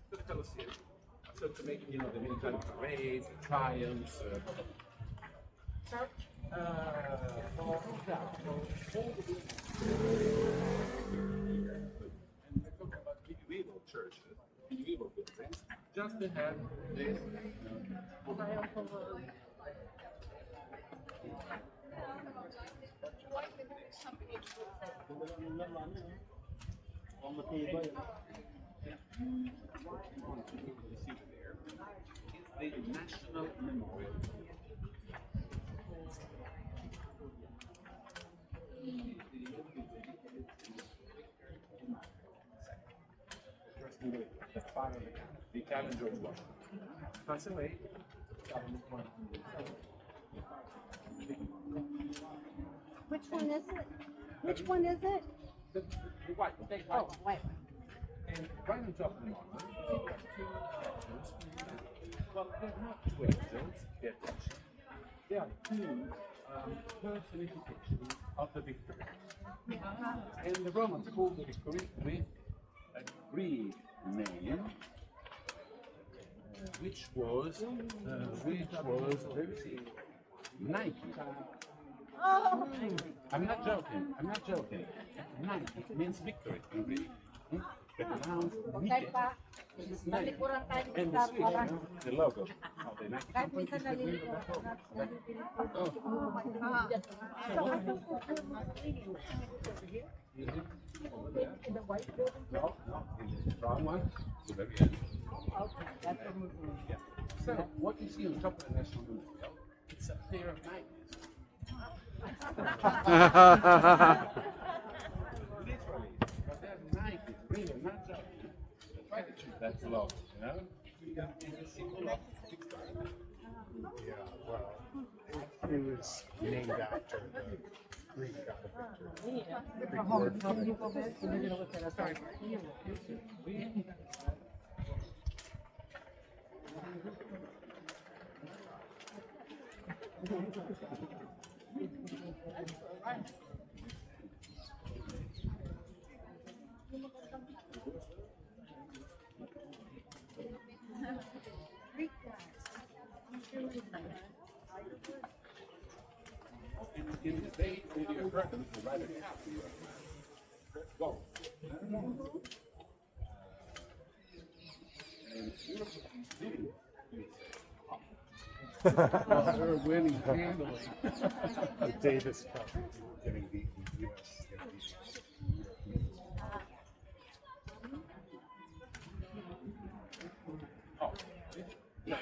The Colosseum. So to make, you know, the military parades, the triumphs, and we're talking about medieval churches, medieval buildings, just to have this. The National Memorial. The father of the Italian George Washington. Passed away. Which one is it? Which one is it? The white. Oh, white. And right on top of the monument, you have two statues. Well, they're not two angels, they are two personifications of the victory. And the Romans called the victory with a Greek name, which was let me see, Nike. Oh. I'm not joking. Nike means victory in Greek. But now, Nike is Nike. And the Swiss, the logo of the Nike company is the green logo. In the white building? No, in the brown one, the very end. Okay, that's what we're doing. Yeah. So, what you see on top of the National Memorial, it's a pair of Nikes. Literally, but they're Nikes, really, not joking. Try to choose that logo, you know? It's a symbol of victory. Yeah, well, it was named after the Greek god of victory. In the day, when you're pregnant, you write a copy of go. And you're winning handily. The Davis Cup getting beaten in the US is going to be. Oh, yeah.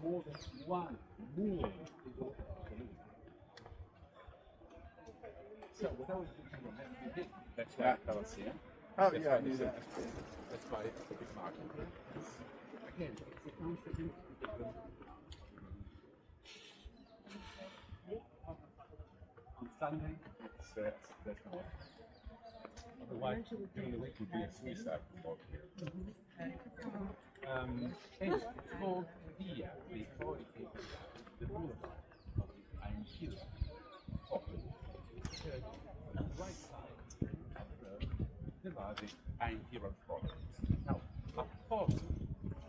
More than 1 million people. So what I was thinking, that's why Colosseum. Oh, yeah, I knew that. That's why it's a big market. Again, it's a concept. On Sunday, that's not. Otherwise, during the week would be a suicide walk here. And it's called Piazza, they call it the boulevard of the Iron Hill. On the right side of the Valley, Iron Hill Forest. Now, a part of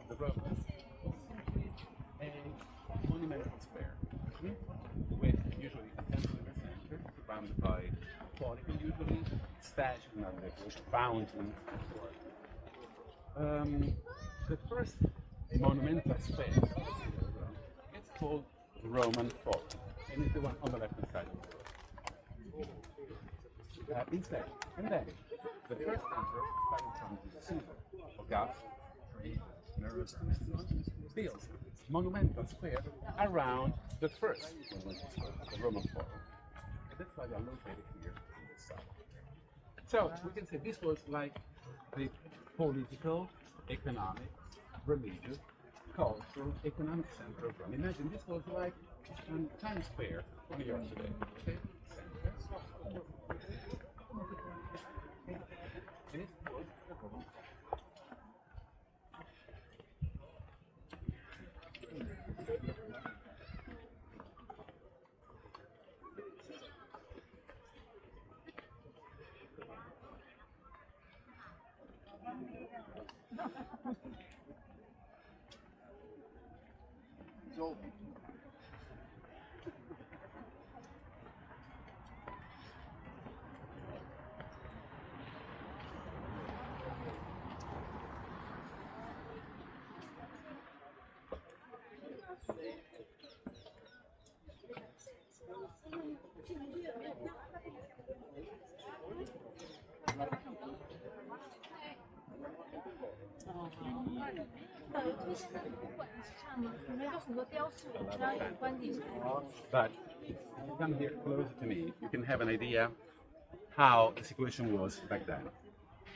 the Romans was simply a monumental square, with usually a temple in the center, surrounded by a portico usually, statues and other decoration, fountains, and so on. The first monumental square, it's called Roman Forum, and it's the one on the left-hand side of the road. Instead, and then the first emperor, starting from Caesar, Augustus, Nerus, built monumental square around the first monumental square, the Roman Forum. And that's why they are located here on this side. So we can say this was like the political, economic, religious, cultural, economic center of Rome. Imagine this was like Times Square on New York today. Okay? And it was the Roman Forum. So, But if you come here closer to me, you can have an idea how the situation was back then.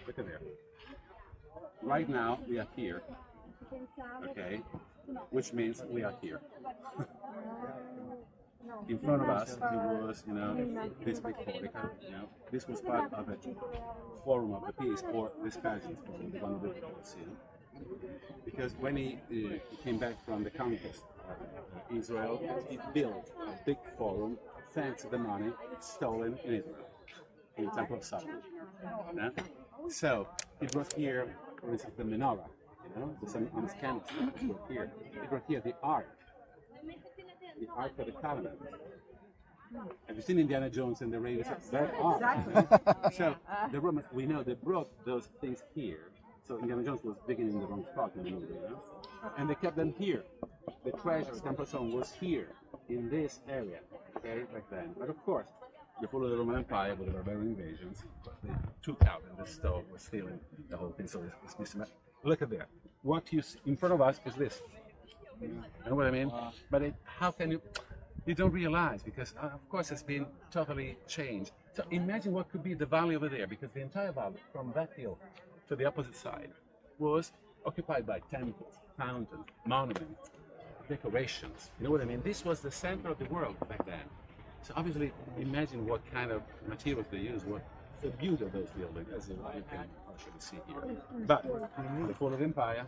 Look at there. Right now we are here, okay, which means we are here. In front of us there was, this big portico. This was part of a forum of the peace, or the Spagna forum, the one of the Colosseum. Because when he came back from the conquest of Israel, he built a big forum thanks to the money stolen in Israel, in the Temple of Solomon. Yeah? So he brought here, for instance, the menorah, the sun on his candlestick was here. He brought here the Ark of the Covenant. Have you seen Indiana Jones and the Raiders? That Ark. So the Romans, we know they brought those things here. So Indiana Jones was digging in the wrong spot in the movie, and they kept them here. The treasure of Temple Stone was here, in this area, okay, back then. But of course, before the Roman Empire, with the barbarian invasions, they took out and the stone was stealing the whole thing. So it's mismatched. Look at that. What you see in front of us is this. You know what I mean? But how can you? You don't realize, because of course it's been totally changed. So imagine what could be the valley over there, because the entire valley from that hill to the opposite side was occupied by temples, fountains, monuments, decorations. You know what I mean? This was the center of the world back then. So obviously, imagine what kind of materials they used, what the beauty of those buildings, as you can partially see here. But the fall of the empire,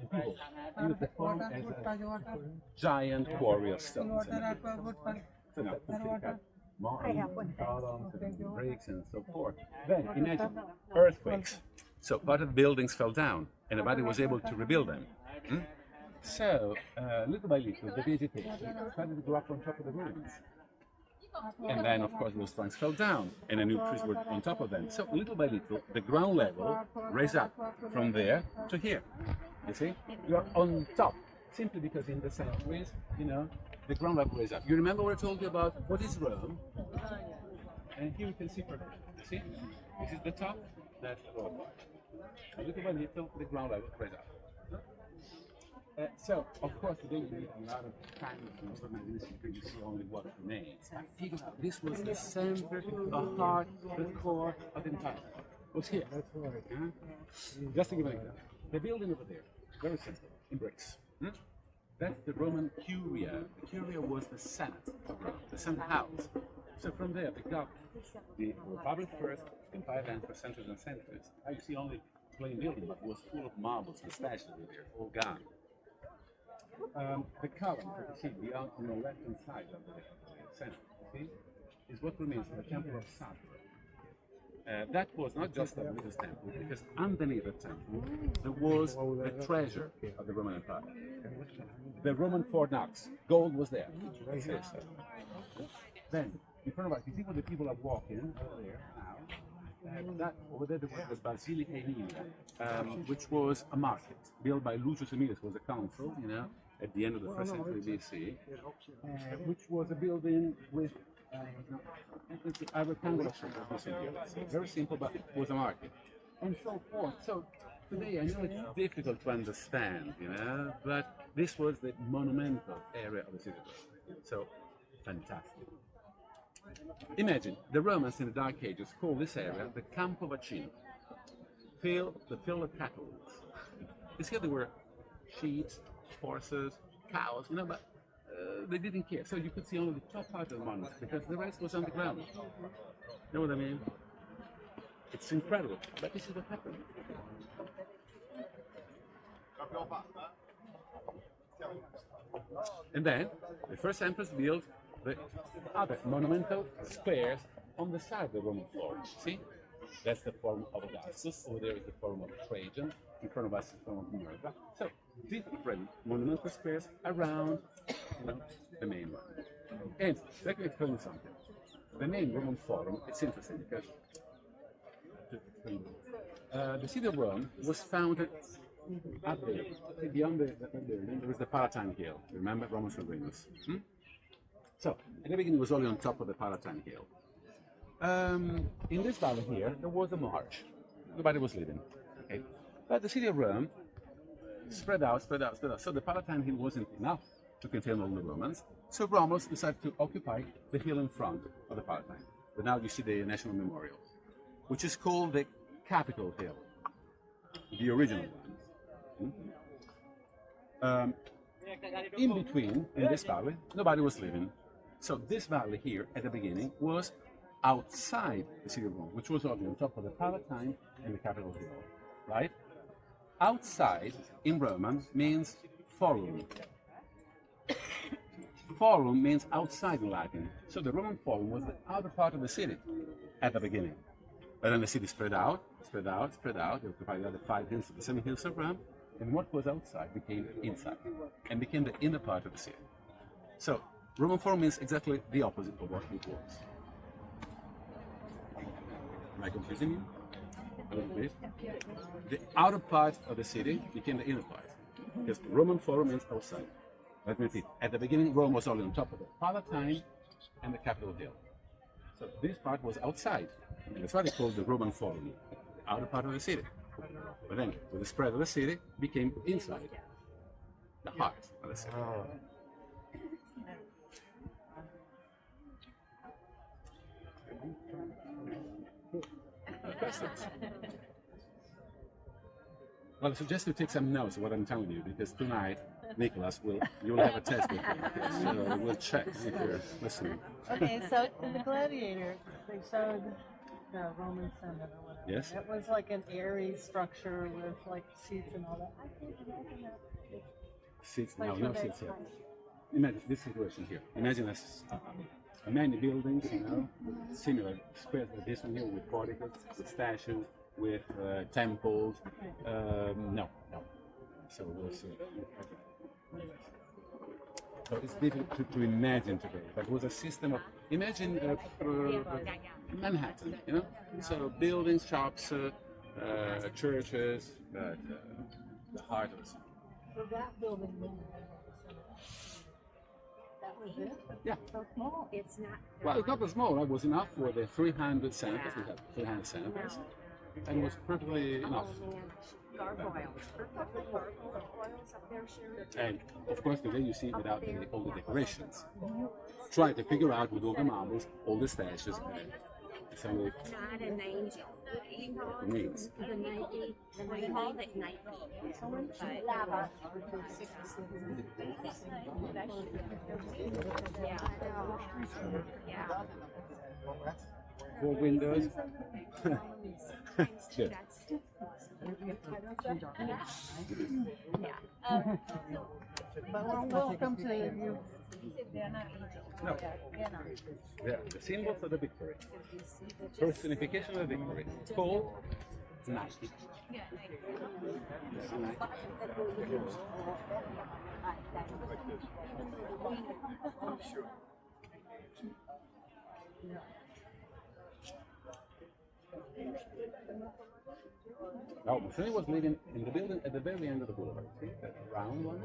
people used the forum as a giant quarry of stones. So now, columns and bricks and so forth. Then imagine earthquakes. So part of the buildings fell down, and nobody was able to rebuild them. So little by little, the vegetation started to grow up on top of the ruins. And then, of course, those trunks fell down, and the new trees were on top of them. So little by little, the ground level raised up from there to here. You see, you are on top, simply because in the centuries, the ground level raised up. You remember what I told you about what is Rome? And here you can see perfectly. You see? This is the top, that's the lower part. A little by little, the ground level raised up. So, of course, today we need a lot of time to implement this because you see only what remains. But figure out, this was the center, the heart, the core of the empire. It was here. Just to give an example. The building over there, very simple, in bricks. That's the Roman Curia. The Curia was the Senate of Rome, the Senate house. So from there, they got the Republic first, empire then for centuries and centuries. Now you see only plain building, but it was full of marbles, the statues over there, all gone. The column that you see on the left-hand side of the center, you see, is what remains of the Temple of Solomon. That was not just a religious temple, because underneath the temple there was the treasure of the Roman Empire. The Roman Fort Knox, gold was there. Then, in front of us, you see what the people are walking over there now? That over there was the Basilica Emilia, which was a market built by Lucius Aemilius, was a consul, you know, at the end of the first century BC, which was a building with a rectangular shape, as you see here. Very simple, but it was a market, and so forth. So today I know it's difficult to understand, you know, but this was the monumental area of the city. So fantastic. Imagine the Romans in the Dark Ages called this area the Campo Vaccino, the field of cattle. You see, there were sheep, horses, cows, you know, but they didn't care. So you could see only the top part of the monument because the rest was underground. You know what I mean? It's incredible, but this is what happened. And then the first emperors built the other monumental squares on the side of the Roman Forum. See? That's the Forum of Augustus. Over there is the Forum of Trajan. In front of us is the Forum of Minerva. So different monumental squares around, you know, the main one. And let me explain you something. The name Roman Forum, it's interesting because the city of Rome was founded up there. Beyond the building, there is the Palatine Hill. Remember Romulus and Remus? So, at the beginning, it was only on top of the Palatine Hill. In this valley here, there was a marsh. Nobody was living. Okay? But the city of Rome spread out. So the Palatine Hill wasn't enough to contain all the Romans. So Romulus decided to occupy the hill in front of the Palatine. But now you see the National Memorial, which is called the Capitol Hill, the original one. In between, in this valley, nobody was living. So this valley here, at the beginning, was outside the city of Rome, which was on top of the Palatine and the Capitol Hill, right? Outside, in Roman, means forum. Forum means outside in Latin. So the Roman Forum was the outer part of the city at the beginning. But then the city spread out. They occupied the other 5 hills, the 7 hills of Rome, and what was outside became inside, and became the inner part of the city. So Roman Forum means exactly the opposite of what it was. Am I confusing you? A little bit. The outer part of the city became the inner part, because Roman Forum means outside. Let me repeat. At the beginning, Rome was only on top of the Palatine and the Capitol Hill. So this part was outside, and that's why they called the Roman Forum, the outer part of the city. But then, with the spread of the city, it became inside, the heart of the city. Well, I suggest you take some notes of what I'm telling you, because tonight, Nicholas, you will have a test with me. So we'll check if you're listening. Okay, so in the Gladiator, they showed the Roman Senate or whatever. Yes. It was like an airy structure with like seats and all that. I can't imagine that. Seats? No seats here. Imagine this situation here. Imagine many buildings, you know, similar squares like this one here, with porticos, with statues, with temples. No. So we'll see. So it's difficult to imagine today, but it was a system of, imagine Manhattan, you know? So buildings, shops, churches, but the heart of the city. So that building, that was it? Yeah. So small. It's not. Well, it's not that small. It was enough for the 300 senators. We had 300 senators. And it was perfectly enough. Gargoyles. Gargoyles up there, sure. And of course, today you see without all the decorations. Try to figure out with all the marbles, all the statues. It's only Not an angel. names. The Nike, we called it Nike. Lava. Yeah. 4 windows. Good. But welcome to you. They're not angels. No. They're not. Yeah, the symbols of the victory. Personification of the victory. Called Nike. No, Mussolini was living in the building at the very end of the boulevard. See that round one?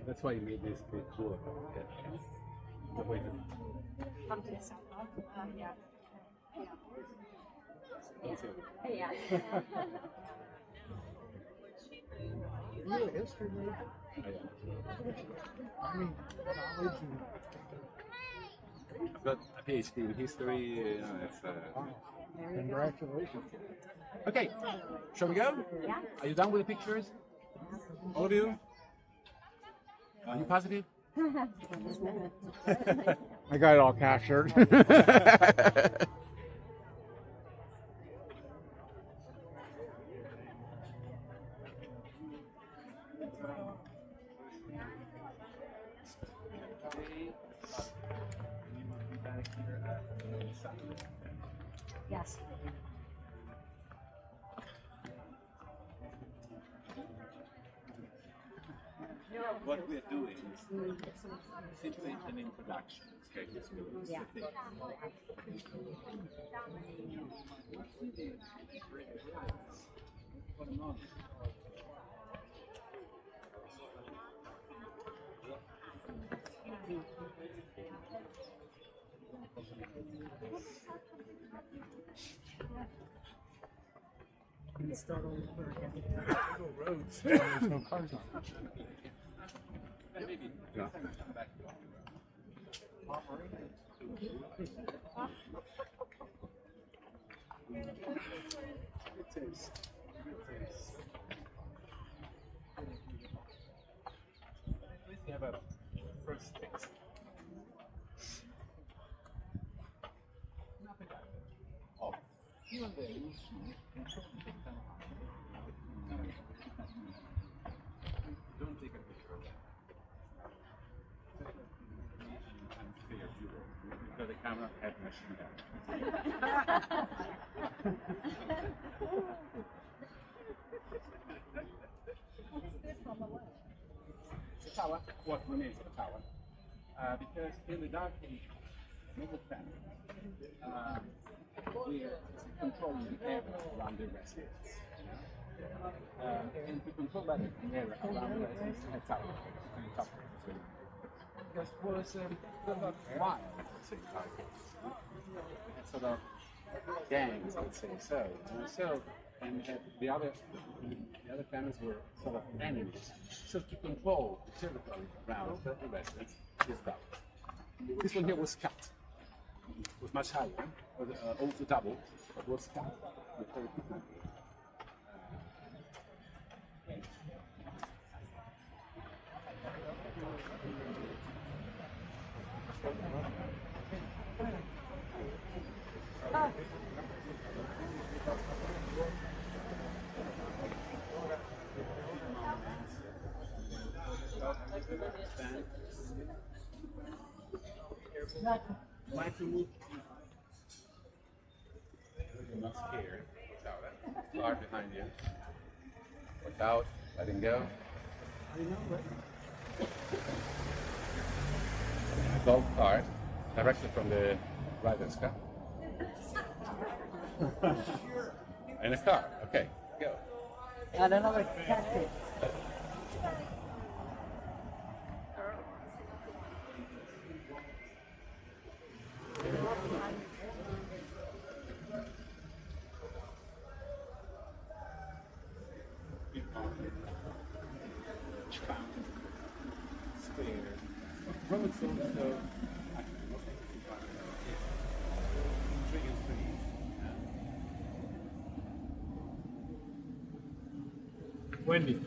That's why he made this big boulevard. Yeah. The way Come to the south. Yeah. that's it. Yeah. You're a history major. I mean, knowledge I've got a PhD in history. You know, it's, and congratulations. Okay, shall we go? Yeah. Are you done with the pictures? All of you? Are you positive? I got it all captured. Yes. What we're doing is simply an introduction. Okay, Yeah. Start over again. Roads. There's no cars on. Yeah. Please have a first taste. Oh, here and there you see don't take a picture of that. Because the camera had machine gun. It's a tower, what remains of a tower. Because in the Dark Age, middle family, we are controlling the area around the residence. And to control that area around the residence, you had towers. And the towers. This was sort of wild, let's say, and sort of gangs, I would say. So, and the other families were sort of enemies. So to control the territory around the residents is done. This one here was cut. It was much higher, was also double, but was cut. Mindfulness. You're not scared. Car behind you. Without letting go. A golf cart directly from the rider's car. And a car. Okay, go. And another cactus. Roman so Wendy.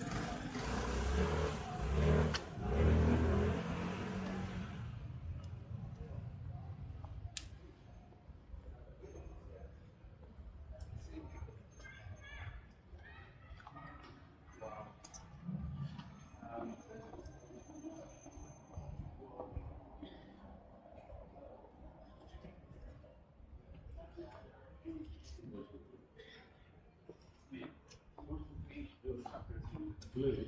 blue.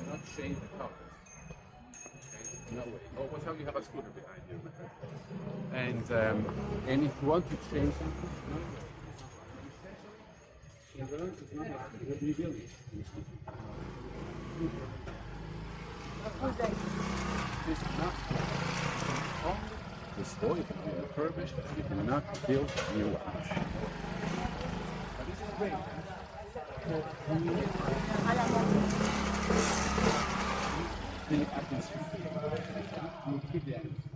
Not change the color. Okay. no way. Oh, what's how you have a scooter behind you? And if you want to change something, no, in the it's not like you're rebuilding. This is not only the store, it can be refurbished, you cannot build new ones. But this is great. The atmosphere. You keep the atmosphere.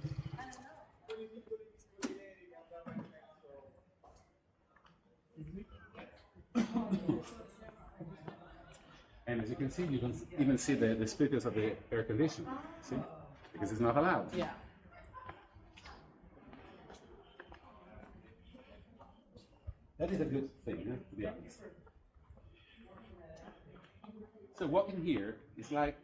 And as you can see, you can even see the speakers of the air conditioning. See? Because it's not allowed. Yeah. That is a good thing, to be honest. So walking here is like,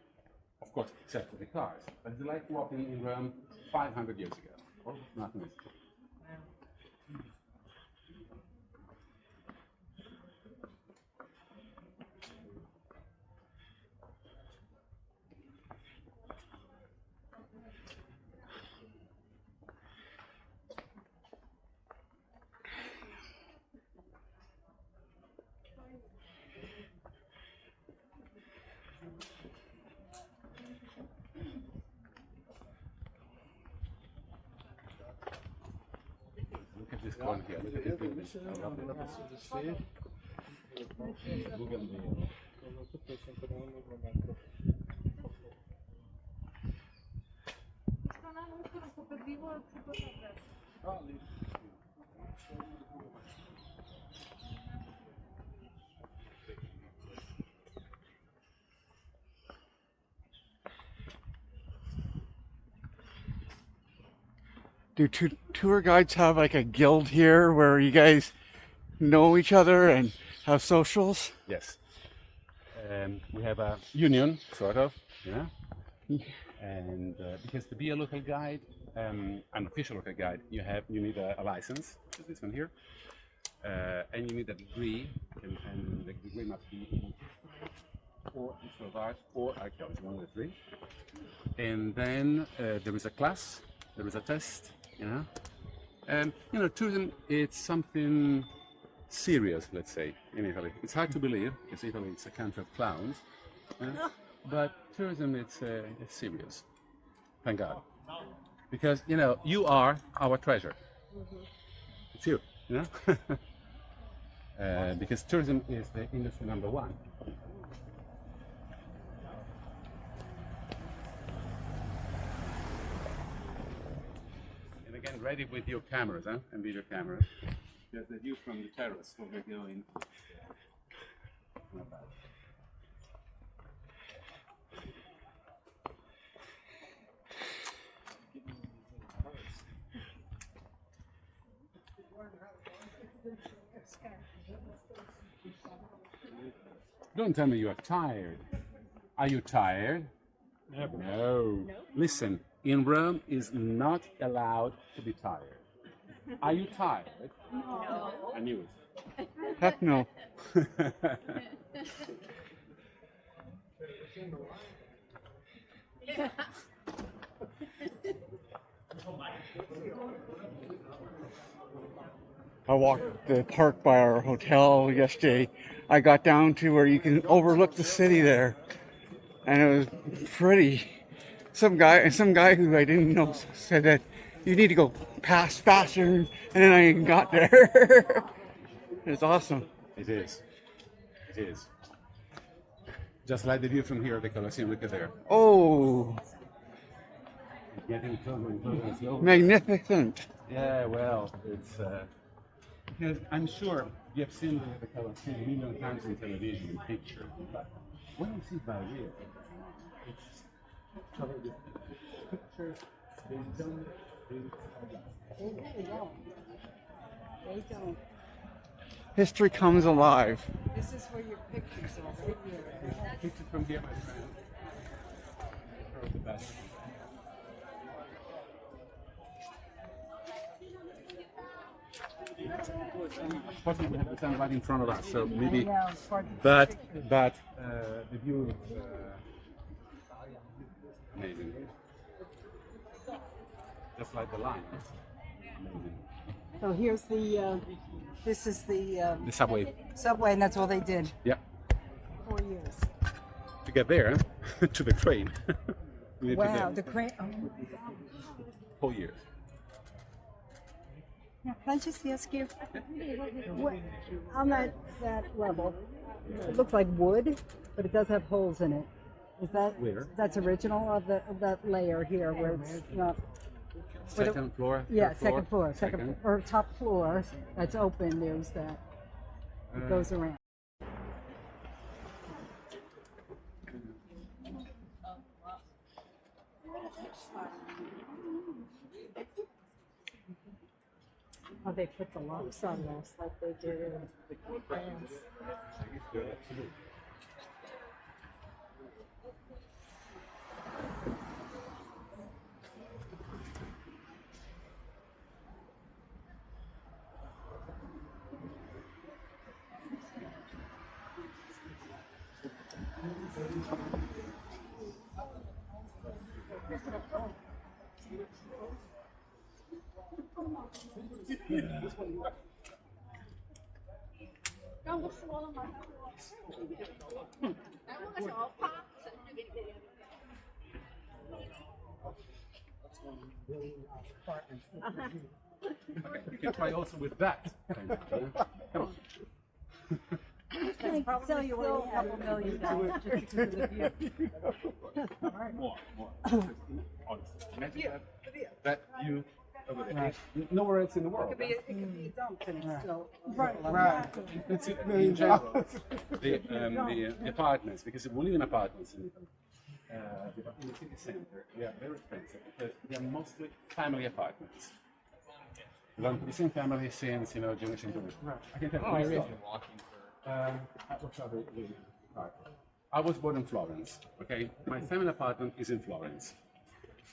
of course, except for the cars, but it's like walking in Rome 500 years ago. Or nothing is. Look at this one here. Look at this building. I love it. Do tour guides have like a guild here where you guys know each other and have socials? Yes. We have a union, sort of, and because to be a local guide, an official local guide, you need a license, which is this one here, and you need a degree, and the degree must be in or history of art or archaeology, one of the three. And then there is a class, there is a test, and tourism, it's something serious, let's say, in Italy. It's hard to believe because Italy is a country of clowns, but tourism, it's serious. Thank God, because you are our treasure. It's you, because tourism is the industry number one. And again, ready with your cameras, and video cameras. There's the view from the terrace where we're going. Not bad. Don't tell me you are tired. Are you tired? Never. No. Listen, in Rome is not allowed to be tired. Are you tired? No. I knew it. Heck no. I walked the park by our hotel yesterday. I got down to where you can overlook the city there, and it was pretty. Some guy who I didn't know said that you need to go past faster, and then I got there. It's awesome. It is. It is. Just like the view from here of the Colosseum. Look at there. Oh, Getting closer and closer and slower. magnificent. Yeah, well, it's because I'm sure you have seen the Colosseum a million times in television and picture, but when you see it by real, it's totally pictures. They don't. They don't. They don't. History comes alive. This is where your pictures are, right here. Pictures from here, my friend. Are the best. Unfortunately, we have the sun right in front of us, so maybe. Yeah, it's hard to But picture. the view is amazing. just like the line. So here's the, this is the The subway. subway, and that's all they did. Yeah. 4 years. To get there, to the train. You need to Wow, get the crane. Oh. 4 years. Can I just ask you, what, on that level, it looks like wood, but it does have holes in it. Is that Where? That's original of that layer here, where it's not. Second floor? Yeah, third second floor, second or top floor that's open. There's that. It goes around. Oh, they put the locks on this like they did in France. You can try also with that. Come on. Can I sell you Still a couple million dollars just because of the view. More. Imagine that view over there. Nowhere else in the world. It could be a dump and it's still. Right. It's in general, the apartments, because we live in apartments in the city center, they are very expensive because they are mostly family apartments. Belong to the same family since, generation to generation. I can tell you a story. I was born in Florence, okay? My family apartment is in Florence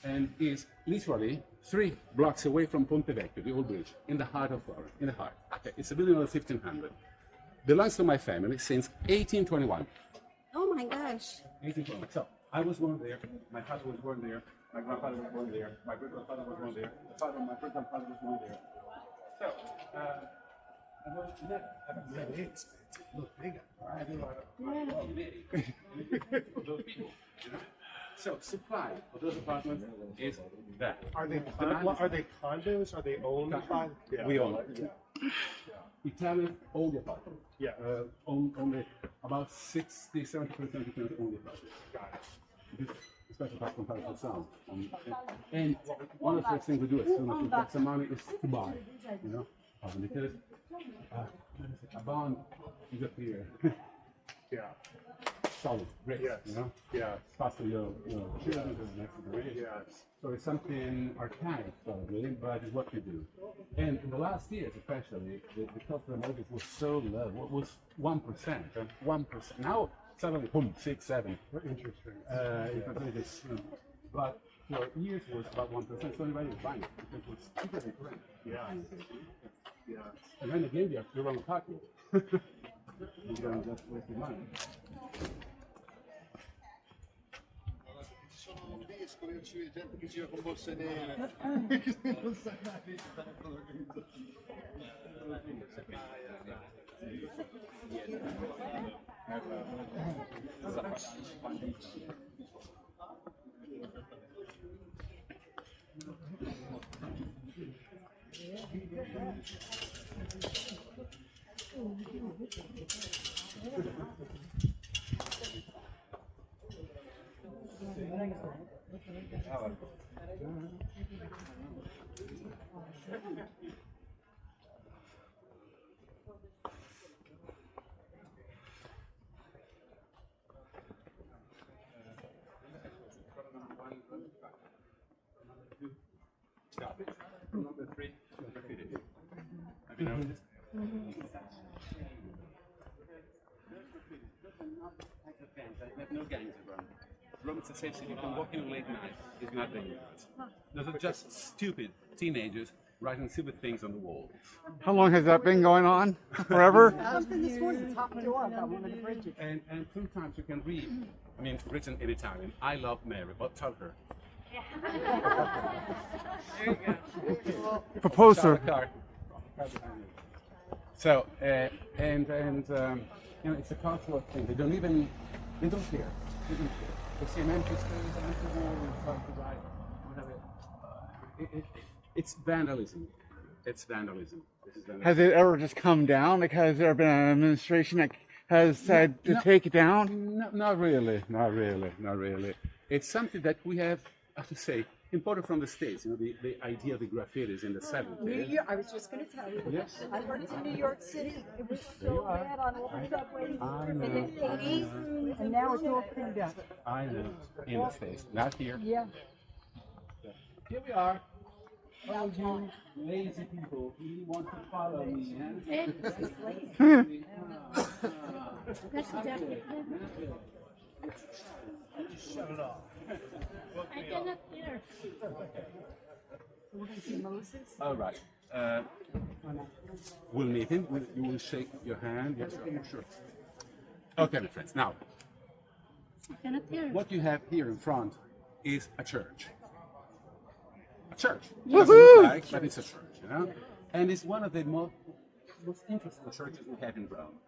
and is literally 3 blocks away from Ponte Vecchio, the old bridge, in the heart of Florence, in the heart. Okay, it's a building of 1500. Belongs to my family since 1821. Oh my gosh. 1821. So I was born there, my father was born there, my grandfather was born there, my great-grandfather was born there, the father of my great-grandfather was born there. So, I was never Really expensive. Look bigger. those people, So, supply of those apartments is that. Are they condos? Are they owned by? Yeah. We own it. Italians own the apartment. Yeah. Only about 60-70% own the apartment. Got it. Especially for comparison sound. And one of the first things we do as soon as we get some money is to buy, because a bond is up here. Yeah. Solid, great, Yes. Yeah. Fast for your children to the next generation. Yes. So it's something archaic probably, but it's what we do. And in the last years especially, the cost of mortgage was so low. What was 1%? 1%. Now suddenly, boom, 6, 7. Interesting. But for years it was about 1%. So everybody was buying it because it was cheaper than rent. Yeah. Yeah. And then again, you have your own apartment. You don't just waste your money. Ci sono vescovi, c'è gente che gira con borse nere. Stop it. Number 3, graffiti. Have you noticed? They have no gangs around. Rome is a safe city. You can walk in late night. It's not dangerous. Those are just stupid teenagers writing stupid things on the walls. How long has that been going on? Forever? Something this morning topped you up on one of the bridges. And sometimes you can read, written in Italian, I love Mary, but tell her. There you go. Proposer. Car. So, and you know, it's a cultural thing. They don't care. They don't care. They see an empty space, an empty wall, and try to write whatever. It's vandalism. It's vandalism. This is vandalism. Has it ever just come down? Like, has there been an administration that has said to take it down? No, not really. Not really. It's something that we have, I have to say, imported from the States. You know, the idea of the graffitis in the 70s. New York, I was just going to tell you. Yes. I worked in New York City. It was so bad on all the subways in the 80s, and now it's all cleaned up. I know. In the States. Not here. Yeah. Here we are. All you lazy people who want to follow me. That's definitely. Shut it off. I cannot hear. We're going to see Moses. All right. We'll meet him. You will shake your hand. Yes, sure. Okay, my friends. Now, I cannot hear. what you have here in front is a church. A church. It Woohoo! doesn't look like, but it's a church, you know? And it's one of the most interesting churches we have in Rome.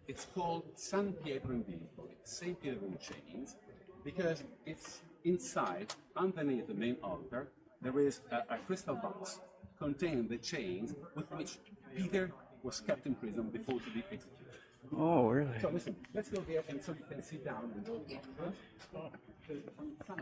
It's called San Pietro in Vivo, St. Peter in Chains, because it's inside, underneath the main altar, there is a crystal box containing the chains with which Peter was kept in prison before to be executed. Oh, really? So listen, let's go there and so you can sit down and go. Let's go. Hi.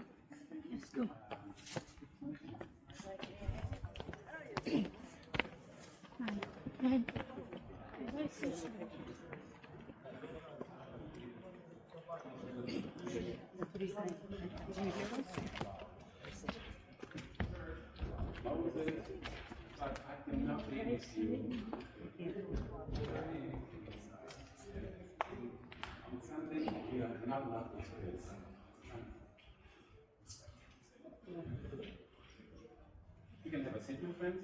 You can have a seat, my friends.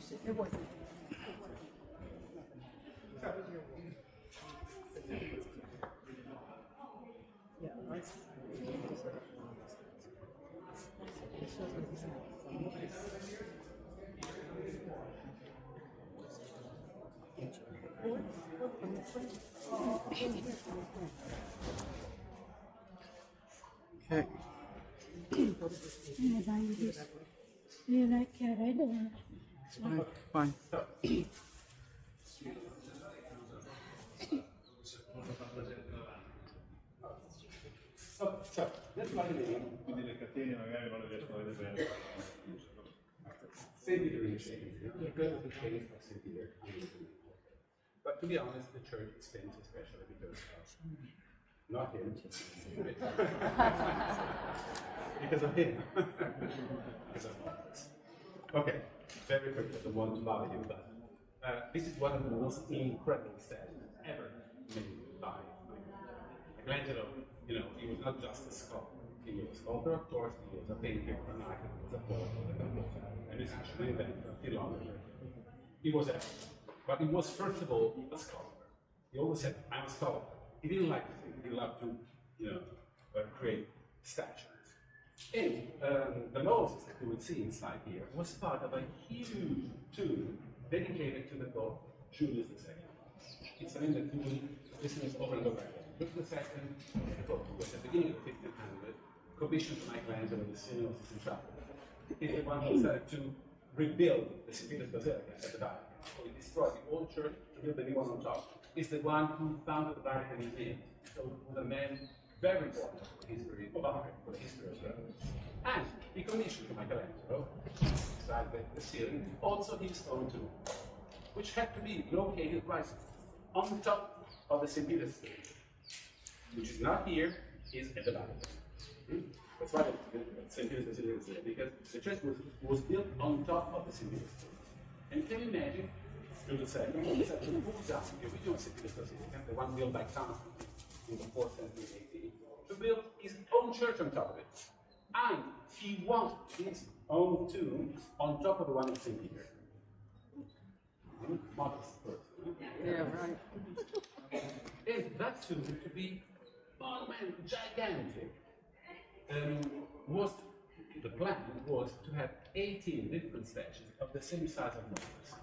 If you want to. Okay. You like carrot or? Fine. So, that's why the name. Quindi le catene magari non le riesco a vedere bene. St. Peter in the chains, because of the chains of St. Peter. But to be honest, the church is famous especially because of not him, because of him, because of Moses. Okay, very quickly, I don't want to bother you, but this is one of the most incredible statues ever made by Michelangelo. You know, he was not just a sculptor. He was a sculptor, of course, he was a painter, an architect, he was a poet, a composer, a musician, an inventor, a philosopher. He was everything. But he was, first of all, a sculptor. He always said, I'm a sculptor. He didn't like to think, he loved to, you know, create statues. And the Moses that you would see inside here was part of a huge tomb dedicated to the god Julius II. It's a name that you will listen to over and over again. Julius II was at the beginning of 1500, commissioned Michelangelo the Signal in Chapel. He's the one who decided to rebuild the St. Peter's Basilica at the Vatican. So he destroyed the old church to build the new one on top. He's the one who founded the Vatican Museum. So he was a man very important for the history of art, for the history of art. And he commissioned Michelangelo, beside the ceiling, also his own tomb, which had to be located right on top of the St. Peter's stage, which is not here, is at the Vatican. That's why the St. Peter's Basilica is there, because the church was built on top of the St. Peter's stage. And can you imagine, Julius II decided to pull down the original St. Peter's Basilica, the one built by Constantine in the 4th century AD, to build his own church on top of it. And he wanted his own tomb on top of the one of St. Peter. Modest person. Yeah, right. And that tomb to be monumental, gigantic. The plan was to have 18 different statues of the same size of Moses,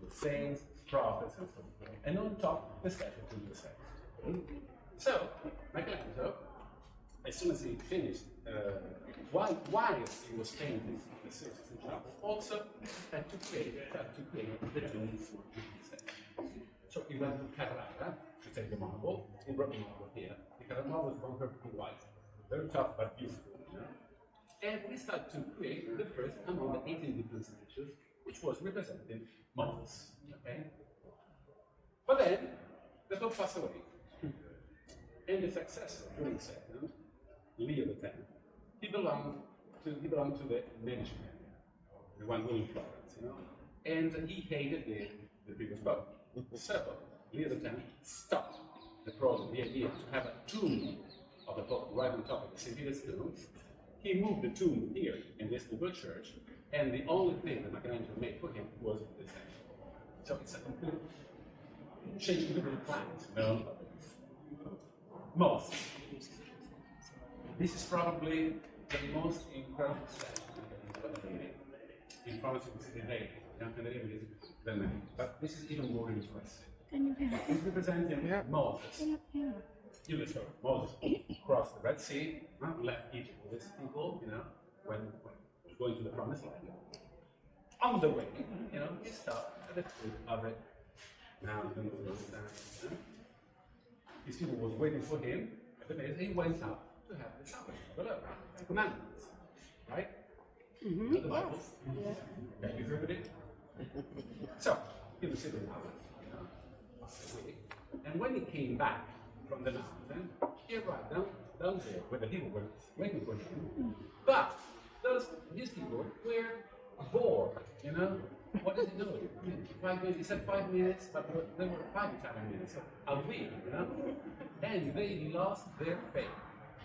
with saints, prophets, and so forth. And on top, the statue to the same. So, Michelangelo, as soon as he finished, while he was painting the sixth chapel, also had to create the tomb for the statues. So he went to Carrara to take the marble. He brought the marble here. The Carrara marble is 100% white, very tough but beautiful. You know? And we started to create the first among the 18 different statues, which was representing Moses. Okay? But then, the Pope passed away. And the successor, during the second, Leo X, he belonged to the Medici family, the one ruling Florence, you know, and he hated the previous Pope. So Leo X stopped the idea to have a tomb of the Pope right on top of the St. Peter's tomb. He moved the tomb here in this little church, and the only thing that Michelangelo made for him was the statue. So it's a complete change to the planet, you know. Most. This is probably the most incredible statue in Florence. You can see the name. Is the name. But this is even more impressive. It's representing Moses. Moses crossed the Red Sea, left Egypt with his people, you know, when going to the Promised Land. On the way, you know, he stopped at the foot of it. Mountain, his people was waiting for him at the base. He went up to have the Sabbath below, commandments, right? Mm-hmm. The Bible. Yes. Yeah. You heard it? So he was sitting out, you know, and when he came back from the mountain, he arrived down there where the people were waiting for him. But these people were bored, you know. What is he doing? 5 minutes. He said 5 minutes, but there were 5 Italian minutes, so a week, you know. And they lost their faith.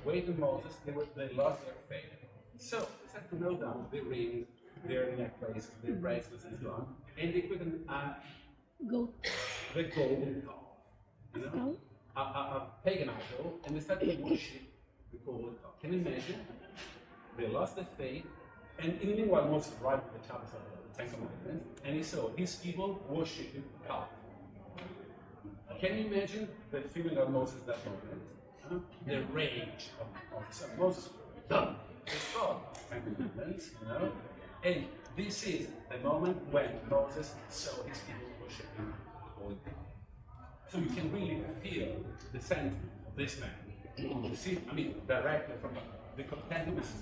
Waiting Moses, they lost their faith. So they started to melt down their rings, their necklaces, their bracelets, and so on. And they put the golden calf, you know, a pagan idol, and they started to worship the golden calf. Can you imagine? They lost their faith, and in the meanwhile, Moses arrived with the tablets of the Ten Commandments, and he saw his people worshiping the calf. Can you imagine the feeling of Moses at that moment? The rage of Moses. So Moses, done. Destroyed the Ten Commandments, you know. And this is the moment when Moses saw his people worshiping the golden calf. So you can really feel the sentiment of this man. You see, I mean, directly from the Ten Commandments,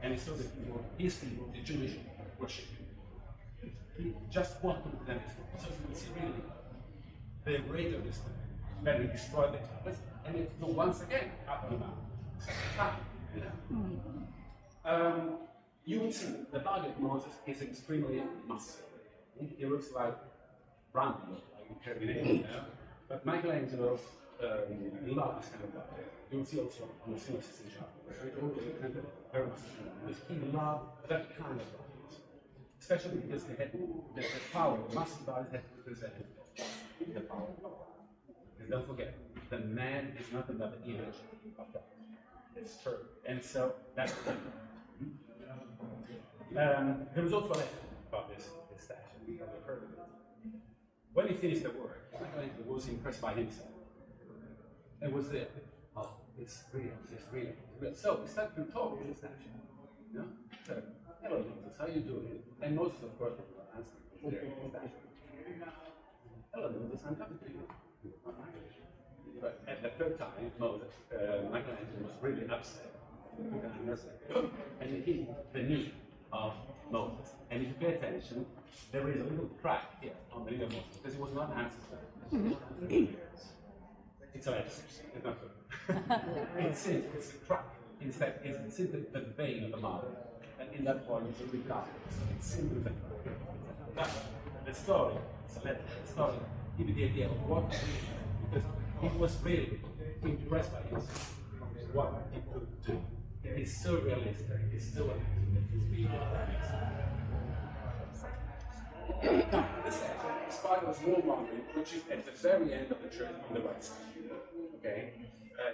and he saw the people, his people, the Jewish worshiping. He just wanted to them. So you can see really the rate of this man. Then he destroyed the tablets, and it flew once again up on the mountain. Second time, you know. You will see the body of Moses is extremely muscular. He looks like Rambo, like Terminator, you know? But Michelangelo loved this kind of body. You will see also on the Sinai shop. He loved that kind of bodies. Especially because they had the power, the massive bodies had represented the power of God. And don't forget, the man is nothing but the image of God. It's true. And so that's the thing. There was also a legend about this statue. We have heard of it. When he finished the work, Michelangelo was impressed by himself. And was there. Oh, it's real, it's real, it's real. So we started to talk with the statue. You know? So, hello, Moses, how are you doing? And Moses, of course, was not answering. Was there in the statue. Hello, Moses, I'm talking to you. But at the third time, Michelangelo was really upset. And he the knee of Moses. And if you pay attention, there is a little crack here on the knee of Moses because he was not answering. It's a legend. It's not true. It's a crack. Instead, it's simply the vein of the mother. And in that point, it's a big crack. So it's simply the crack. But the story, it's a legend. The story give you the idea of what he did. Because he was really impressed by himself, what he could do. It's so realistic, it's so amazing. It's really amazing. Now, this section is part of a small boundary, which is at the very end of the church on the right side. Okay?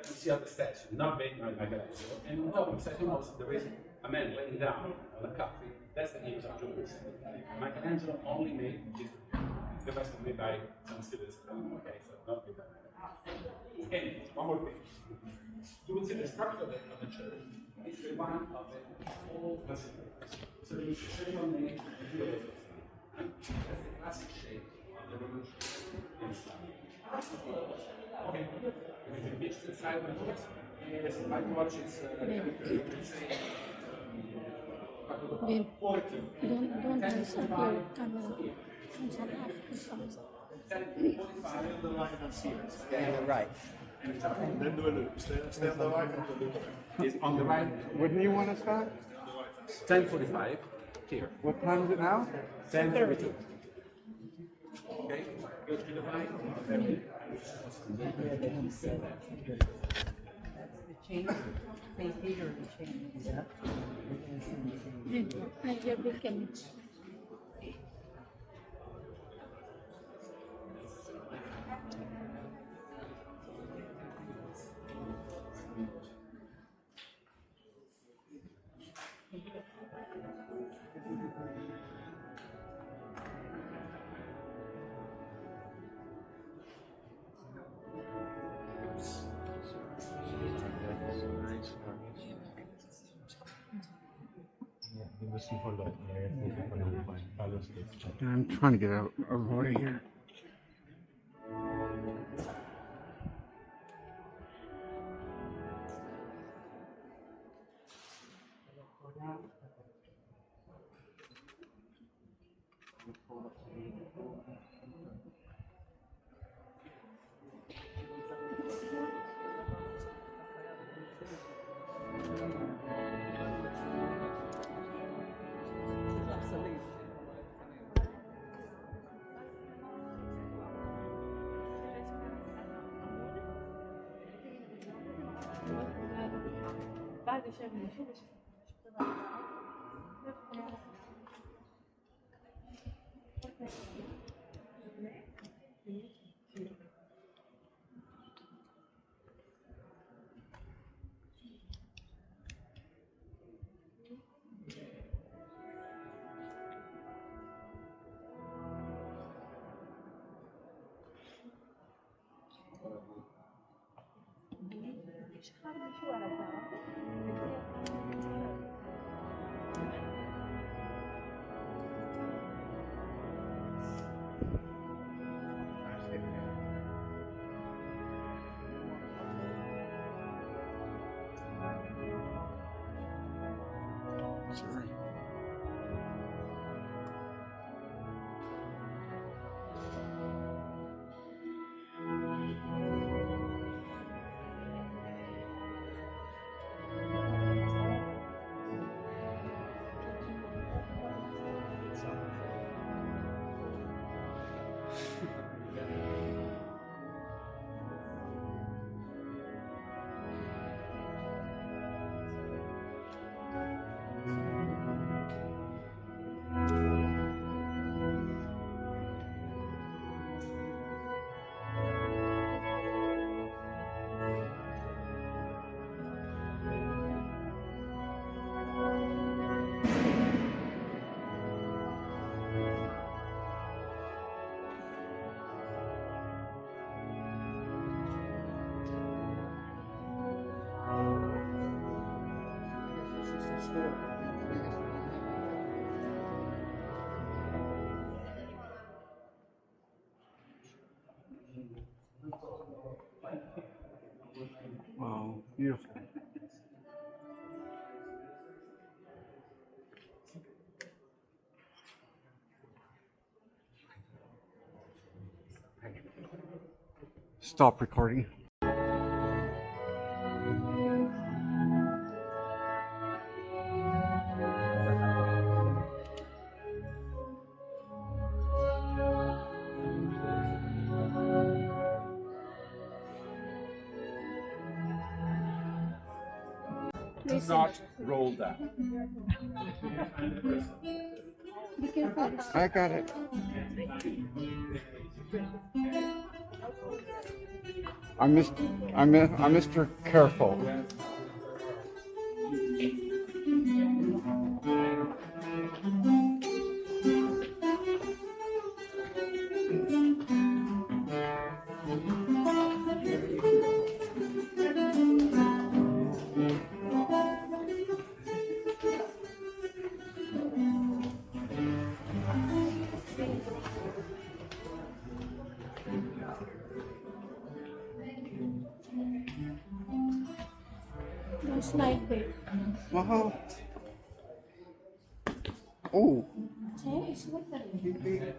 You see other statues, not big like Michelangelo. And on top of the statue, also, there is a man laying down on a coffee. That's the image of Julius. Michelangelo only made this. The rest was made by some students. Okay, so not made by Michelangelo. And one more thing. You will see the structure of the church is the one of the whole facility. So you see the same name and the other. That's the classic shape of the revolution in Islam. Okay, we can reach the side of it. Yes, my watch is Don't answer your camera. On the right hand side. Yeah, you're right. Then do a loop. Stay on the right and do a loop. is on the right. Wouldn't you want to start? 10:45 here. What time is it now? 10:32. Okay, go to the right. St. Peter the chain. You're weekend. I'm trying to get out of the way here. Sorry. Wow, beautiful. Stop recording. Do not roll down. Be careful. I got it. I'm Mr. Careful. No slide bait. Wow. Oh. Say, slippery.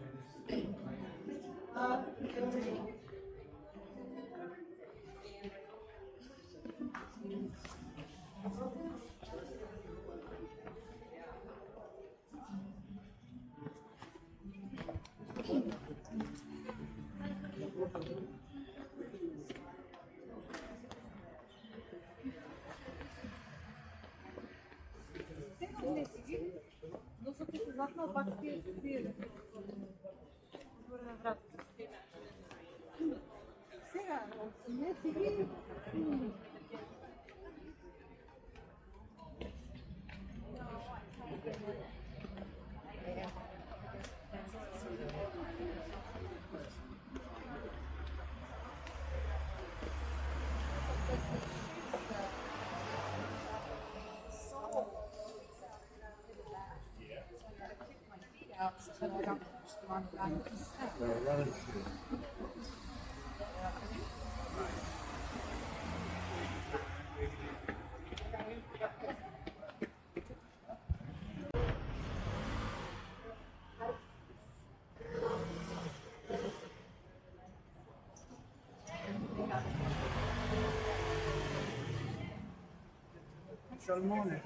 Salmone.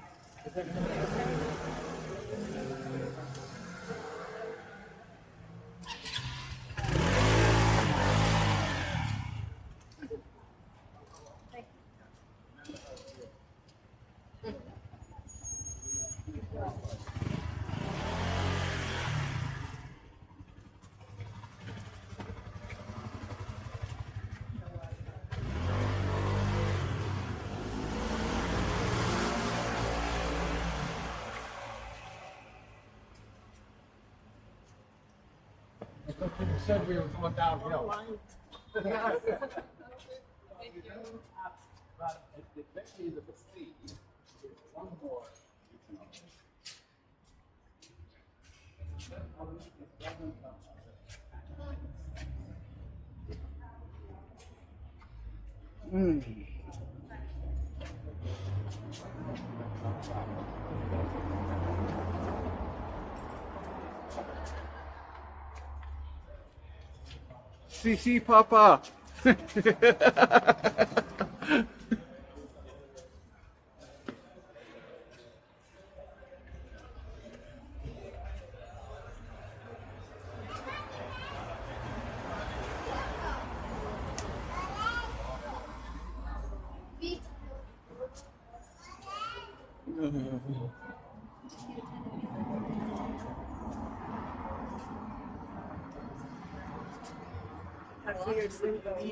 You said we were going downhill. But especially in the sea, one more. Mm. CC Papa.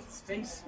Space.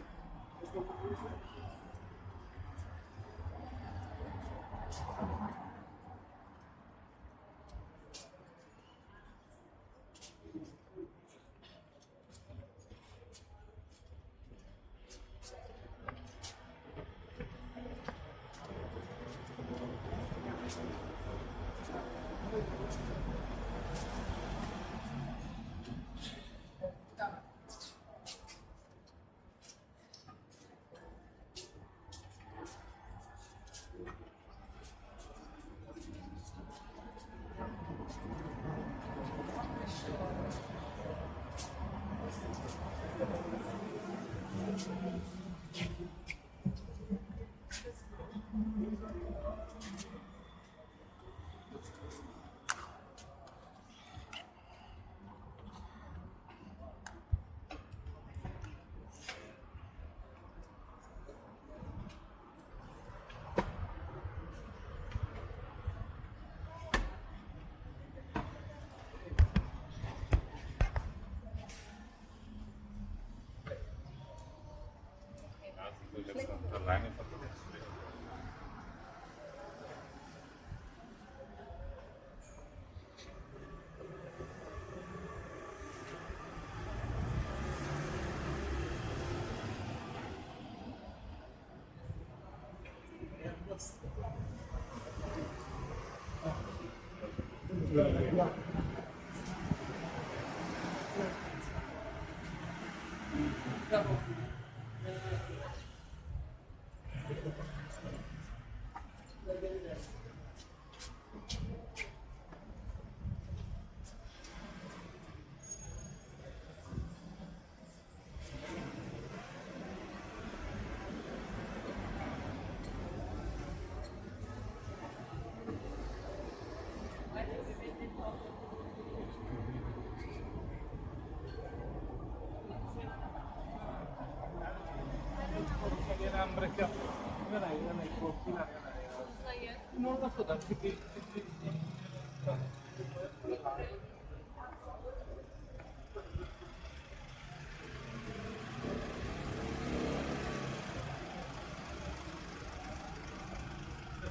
Non lo so, da che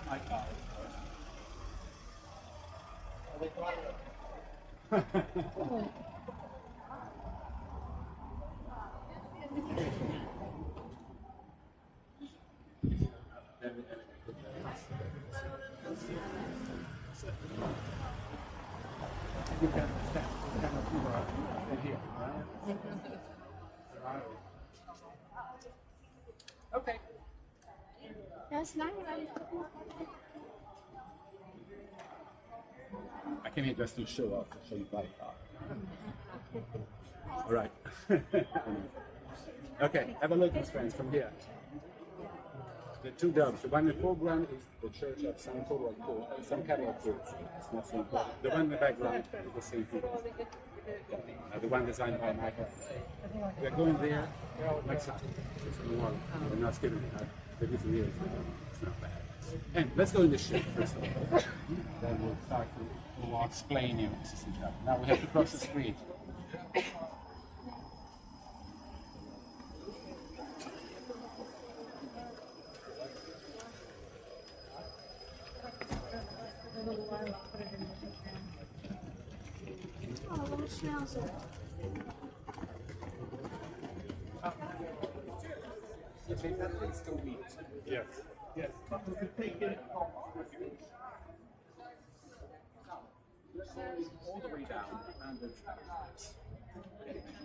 my car. You can stand here, right? Okay. That's nice. I came here just to show off, to show you my car. All right. Okay, have a look, my friends, from here. The two domes. The one in the foreground is the church of San Carlo. It's not so important. The one in the background is the same thing. The one designed by Michael. We are going there next time. We're not skipping it. The reason here is it's not bad. And let's go in the ship first of all. Then we'll start to explain you. Now we have to cross the street. Oh, little schnauzer. You think that it's the wheat? Yes. Yes. But we can take it all the way down and then start.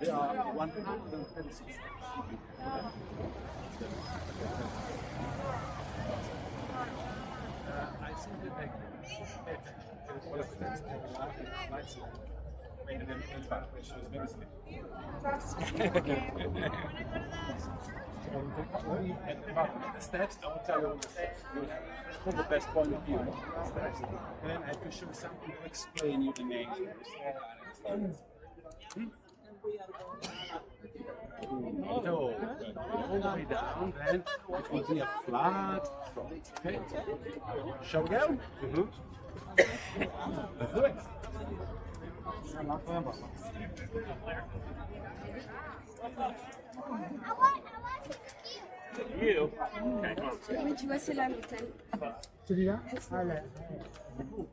There are 136 steps. I see the back. One of the things lights and then in back, which is very slick. And the steps, I will tell you the steps. From the best point of view, steps. And then I have to show something to explain you the names of the steps. So, all the way down, then it will be a flat front. Okay? Shall we go? Let's do it. You? Okay, come on. Mais tu vois, c'est là l'hôtel. Celui-là? Ah là. Non.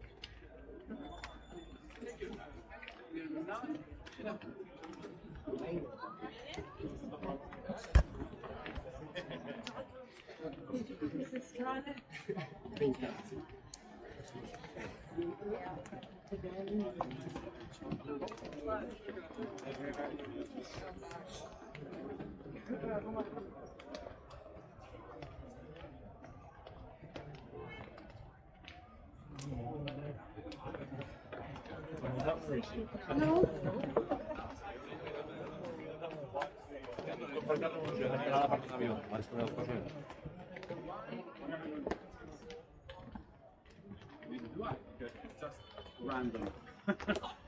Just random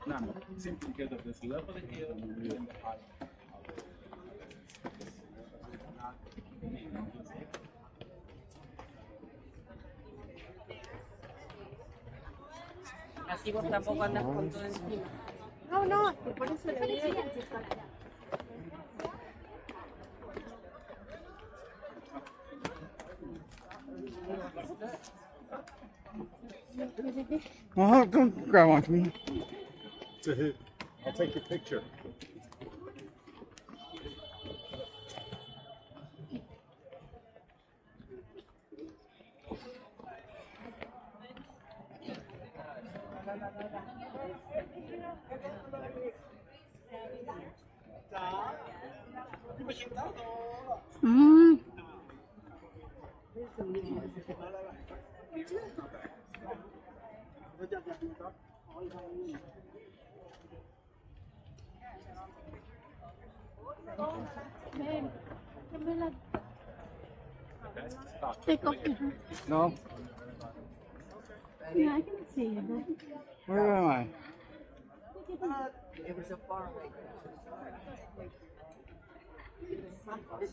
number, simply because of this level here and the height. Así vos tampoco andas con todo encima. No, no, que por eso le digo. Well, don't grab onto me. I'll take your picture. Mm. Take off your hat. No? Yeah, I can see you. Where am I? It was so far away. Okay.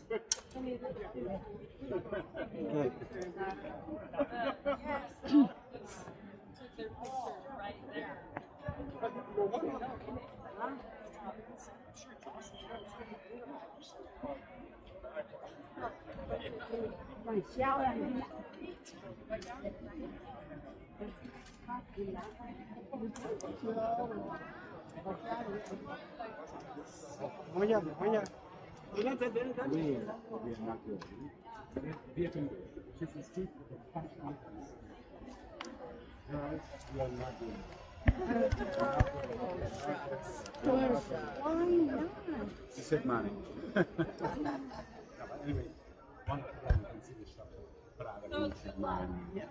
We are not good. We can just escape the fact that we are not good. Why not? She said money. No, but anyway, one of them can see the shop. But I don't see money.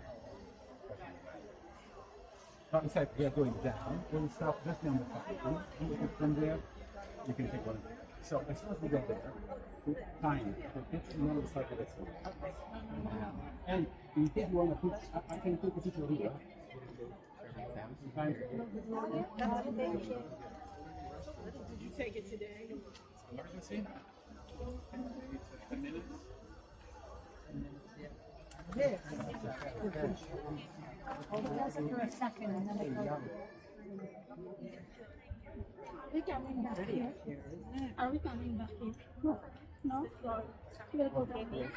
But instead, we are going down. We'll stop just on the platform. And from there, you can take one. So as soon as we go there, we find the picture on the side of the store. And in case you want to put, I can take a picture here. Sometimes. Did you take it today? Emergency? 10 minutes? It does it for a second and then it goes. Are we coming back here? Are we coming back here? No. No? We'll go back here.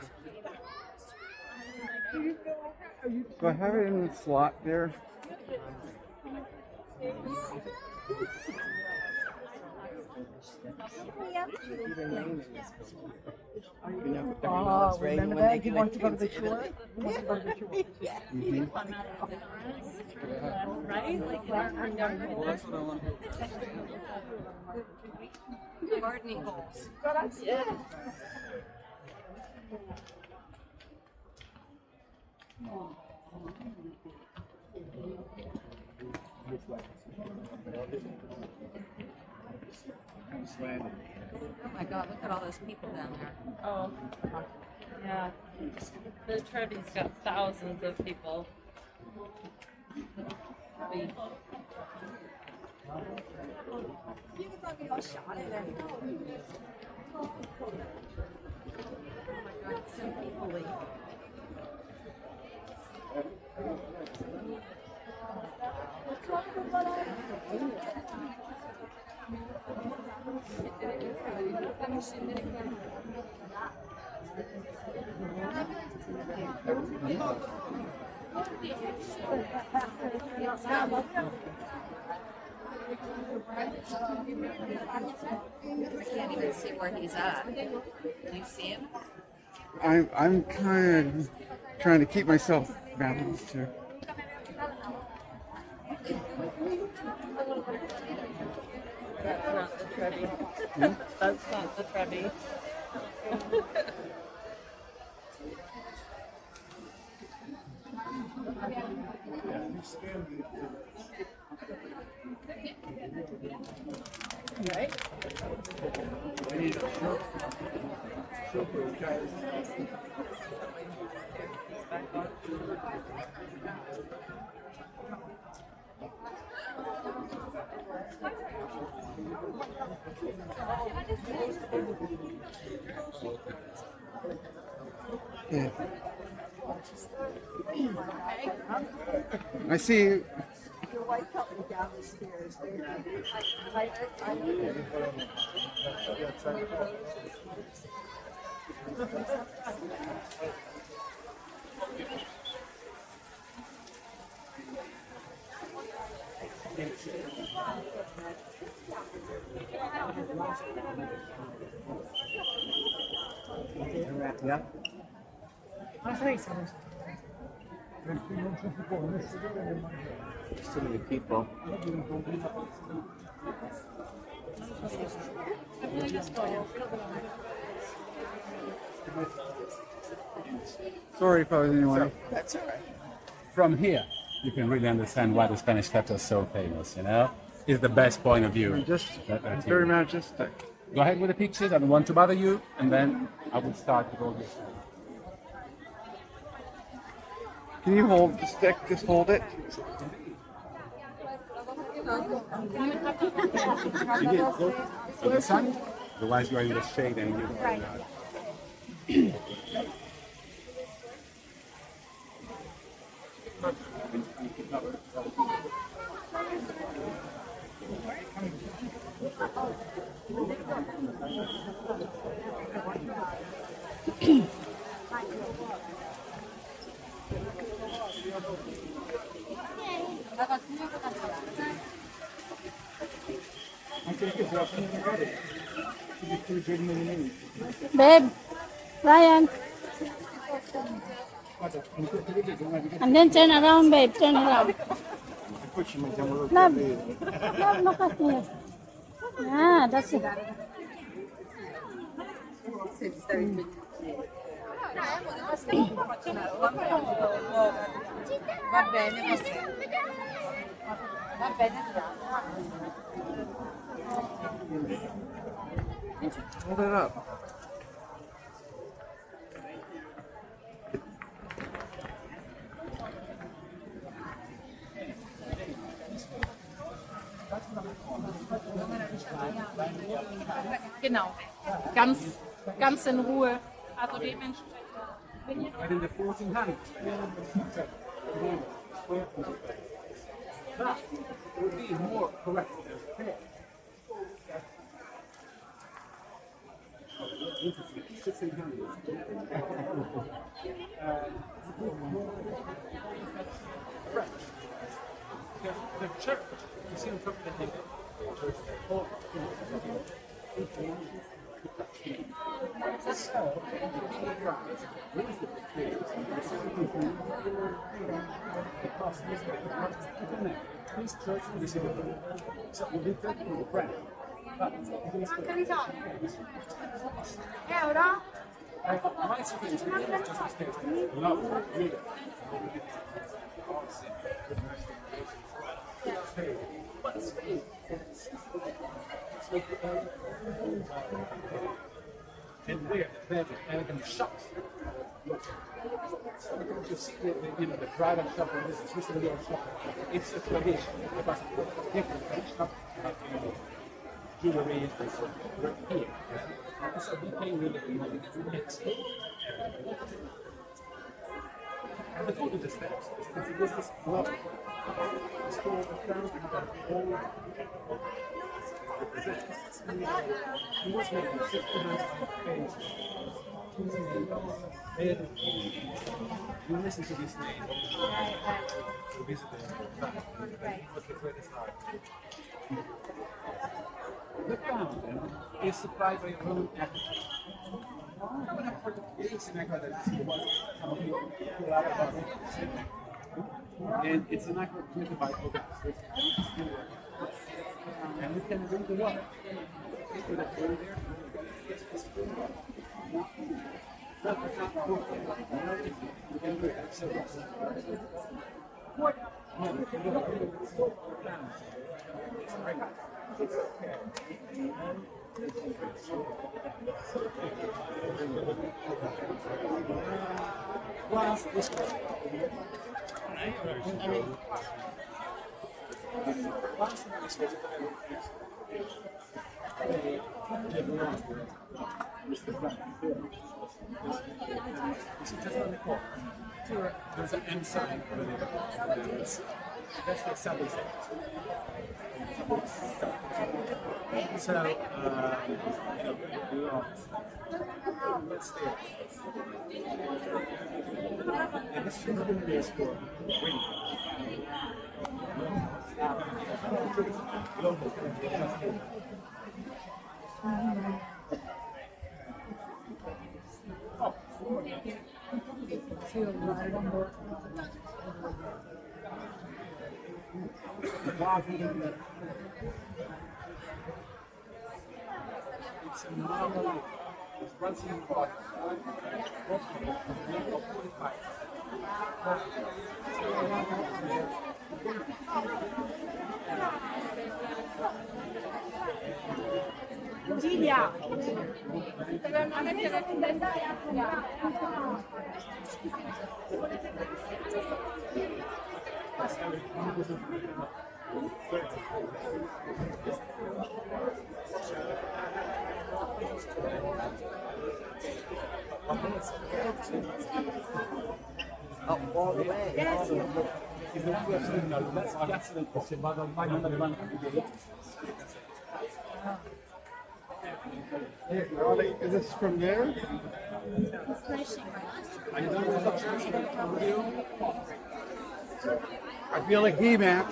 Do I have it in the slot there? Oh, remember that? You want to go to the shore? Yeah. Right? Like our gardening goals. Yeah. Oh my God, look at all those people down there. Oh, yeah. The Trevi's got thousands of people. So people leave. I can't even see where he's at. Do you see him? I'm kind of trying to keep myself balanced here. That's not the Trevi. That's not the Trevi. Right? Yeah. I see you. Your wife helped me down the stairs. Yeah. I think so. There's too many people. Sorry if I was anyone. That's all right. From here, you can really understand why the Spanish Steps are so famous, you know? It's the best point of view. It's very majestic. Go ahead with the pictures, I don't want to bother you, and then I will start with all this. Can you hold the stick? Just hold it. You need to go to the sun, otherwise you are in the shade and you are not. Babe, Ryan. And then turn around, babe. Turn around. Love, love, look at me. Ah, that's it. Va bene così. Va bene. Hold it up. Genau. Ganz in Ruhe. Also dementsprechend. But in the 1400s, that would be more correct than fair. The church, you see on top of the hill, this church is a so we did that for the brand. My students just mistake. No, really. And where the elegant shops. You see the private shop and this is Swiss shop. It's a tradition because different French shop have jewelry and here. So we pay really next. And the food is the steps. This is love. It's called the crown and the whole represents. He was making 69 pages. You listen to this name. You visit the the fountain is supplied by a Roman aqueduct. And it's an aqueduct connected by Colosseum. And you can drink the water. With a there. There's an M sign. That's the subway sign. So, let's stay. And this is going to be a score. It's a normal, it's once in a while. Se vado al bagno andare avanti Is this from there? I feel like He-Man.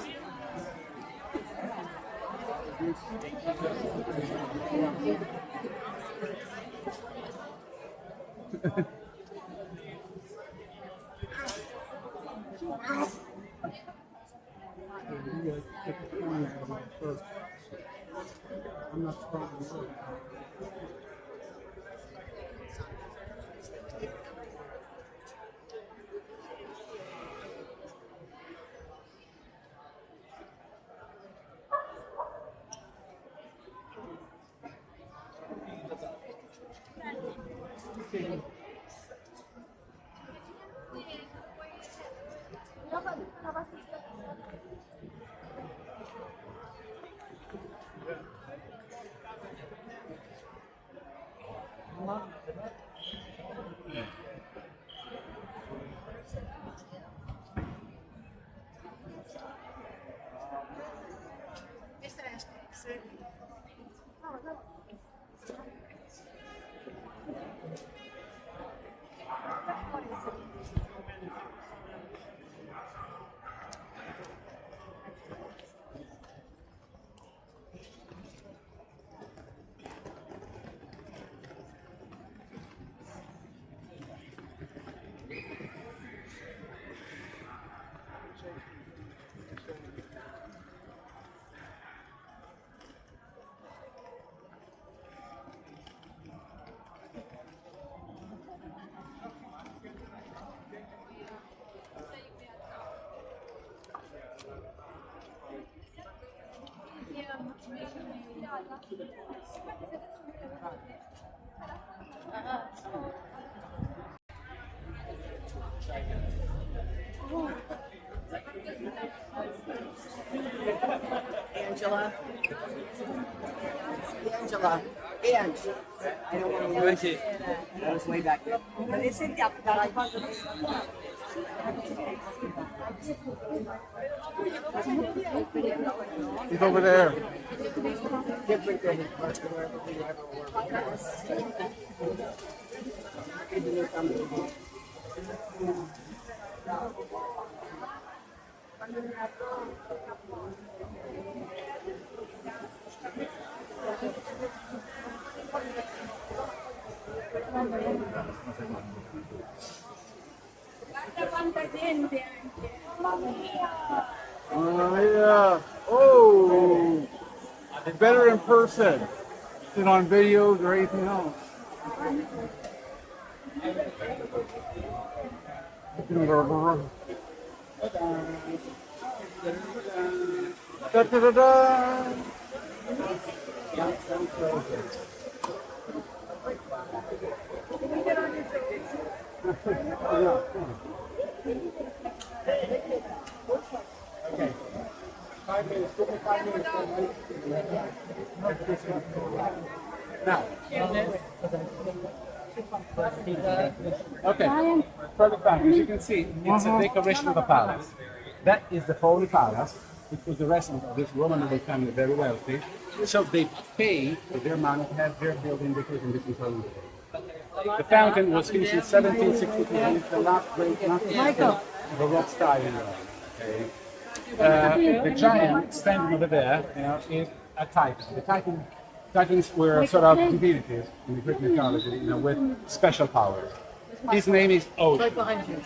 I'm not strong enough. Angela. Angela. Ange. I don't want to lose it. That was way back there. He's over there. Different than wherever we ever Yeah. Oh, better in person than on videos or anything else. Da, da, da, da. Okay. 5 minutes. Give me 5 minutes. now. Okay, perfect fine. As you can see, it's a decoration of a palace. That is the Holy Palace, which was the residence of this Roman noble family, very wealthy. So they pay for their money to have their building decoration. This is how we do it. The fountain was finished in 1762, and it's the last great Baroque style in Rome. Okay. The giant standing over there, is a Titan. The Titans were sort of divinities in the Greek mythology, with special powers. His name is Ocean.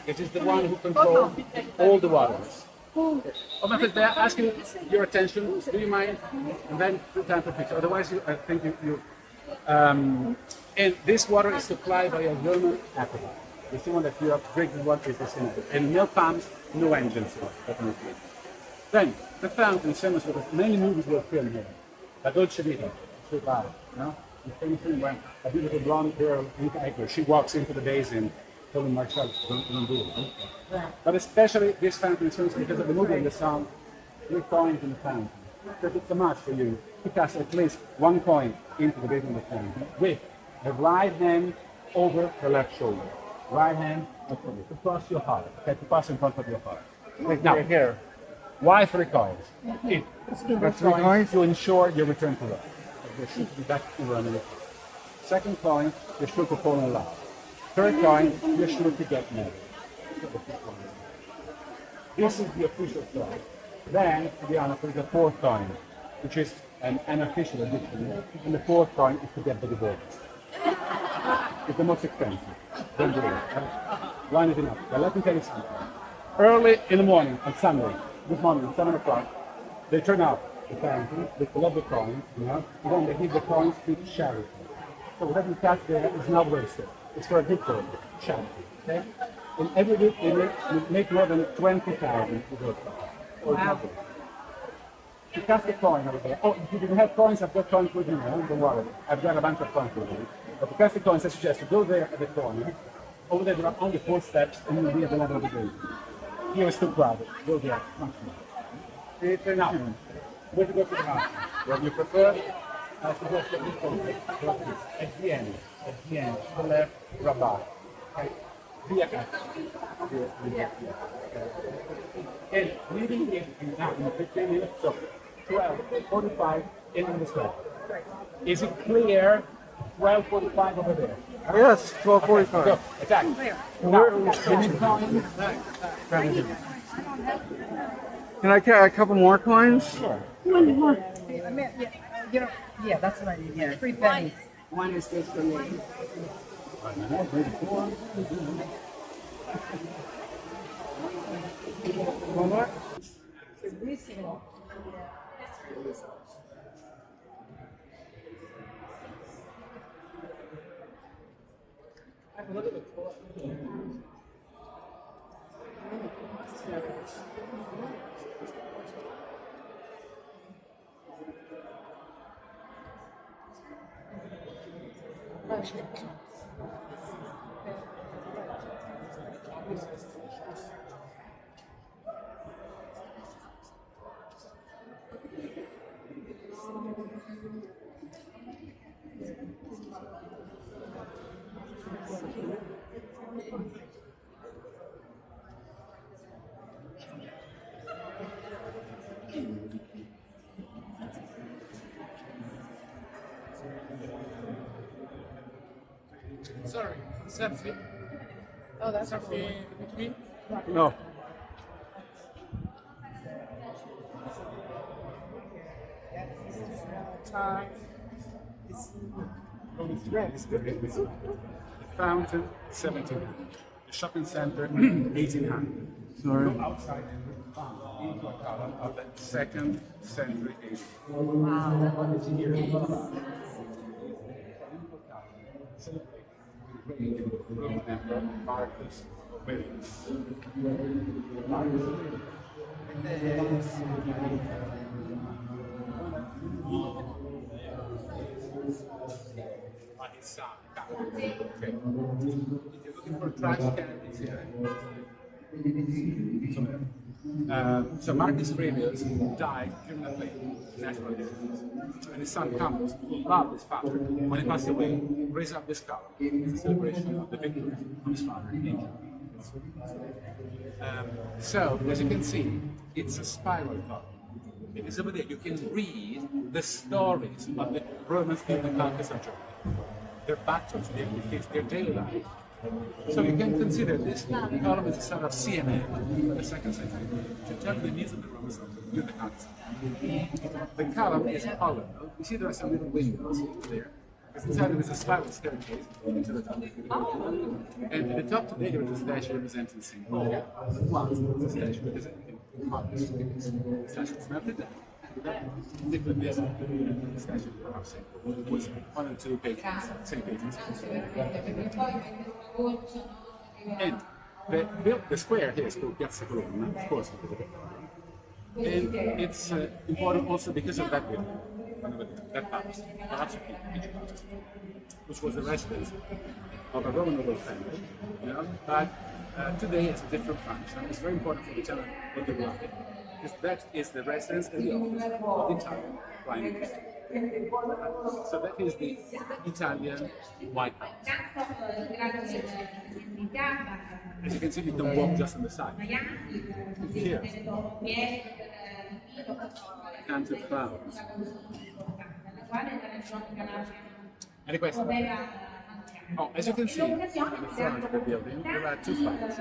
It is the one who controls all the waters. Oh, Oh, my friend, they're asking your attention. Do you mind? And then the time for picture. Otherwise, I think and this water is supplied by a German aqueduct. The same one that you have drinking water is the same. And no pumps, no engines. Definitely. Then the fountain, same as with many movies were filmed here. La Dolce Vita, the famous film when a beautiful blonde girl, she walks into the basin, telling Marcel, don't do it. But especially this fountain is famous because of the movie and the song, 3 coins in the fountain. Because it's a match for you to cast at least 1 coin into the basin of the fountain with the right hand over the left shoulder. Right hand to cross your heart, okay, to pass in front of your heart. Like Now, here. why 3 coins? That's 3 coins? To ensure your return to life. They should be back to running. Second coin, you're sure to fall in love. Third coin, you're sure to get married. This is the official coin. Then, to be honest, there's a 4th coin, which is an unofficial addition. And the 4th coin is to get the divorce. It's the most expensive. Don't do it. One is enough. But let me tell you something. Early in the morning on Sunday, this morning at 7 o'clock, they turn out the fountain, they collect the coins, and then they give the coins to charity. So whatever you catch there is not wasted. It's for a good cause, charity. Okay? And every week they make more than 20,000 with those coins. Wow. You cast the coin over there. Oh, if you didn't have coins, I've got coins with me. Don't worry. I've got a bunch of coins with me. But to cast the coins, I suggest you go there at the corner. Over there are only 4 steps, and you'll be at the level of the building. Here is too crowded. Go there. It's enough. Where to go to the house? What you prefer? I suggest that you go at the end, to the left, Rabat. Okay? Via Cazzo. And leaving it now in 15 minutes, so 12:45 in the square. Is it clear? 12:45 over there. Yes, 12:45. Go, attack. Can I get a couple more coins? Sure. one more. I mean, yeah, that's what I need. Yeah, 3 pennies. One is good for me. One more? Sorry, selfie. Oh, that's Selfie with me? No. The fountain, 1700. The shopping center, 1800. Sorry. Go outside and look down into a column of the 2nd century AD. Roman Emperor Marcus Aurelius. By his son, okay. If you're looking for a trash can, it's here. So Marcus Aurelius died during a plague, natural disease. And his son Campus, who loved his father, when he passed away, raised up this column as a celebration of the victory of his father in Egypt. So, as you can see, it's a spiral column. Because over there you can read the stories of the Romans in the conquest of Germany. Their battles, their defeats, their daily life. So you can consider this column as a sort of CNN of the 2nd century to tell the news of the Romans during the conquest. The column is hollow. You see there are some little windows there. Because inside there is a spiral staircase into the top. And at the top today there is a statue representing St. Paul. The statue representing parts. The statue was melted. Different bits of the statue perhaps was one or two paintings, same paintings. And the square here is called Piazza, of course. And it's important also because of that building, that palace, perhaps each palace, which was the residence of a Roman noble family, but today it's a different function. It's very important for the Italian photography, because that is the residence and the office of the Italian Prime Minister. So that is the Italian White House. As you can see, you can walk just on the side. Here, canted clouds. Any questions? Oh, as you can see, in the front of the building, there are two flags.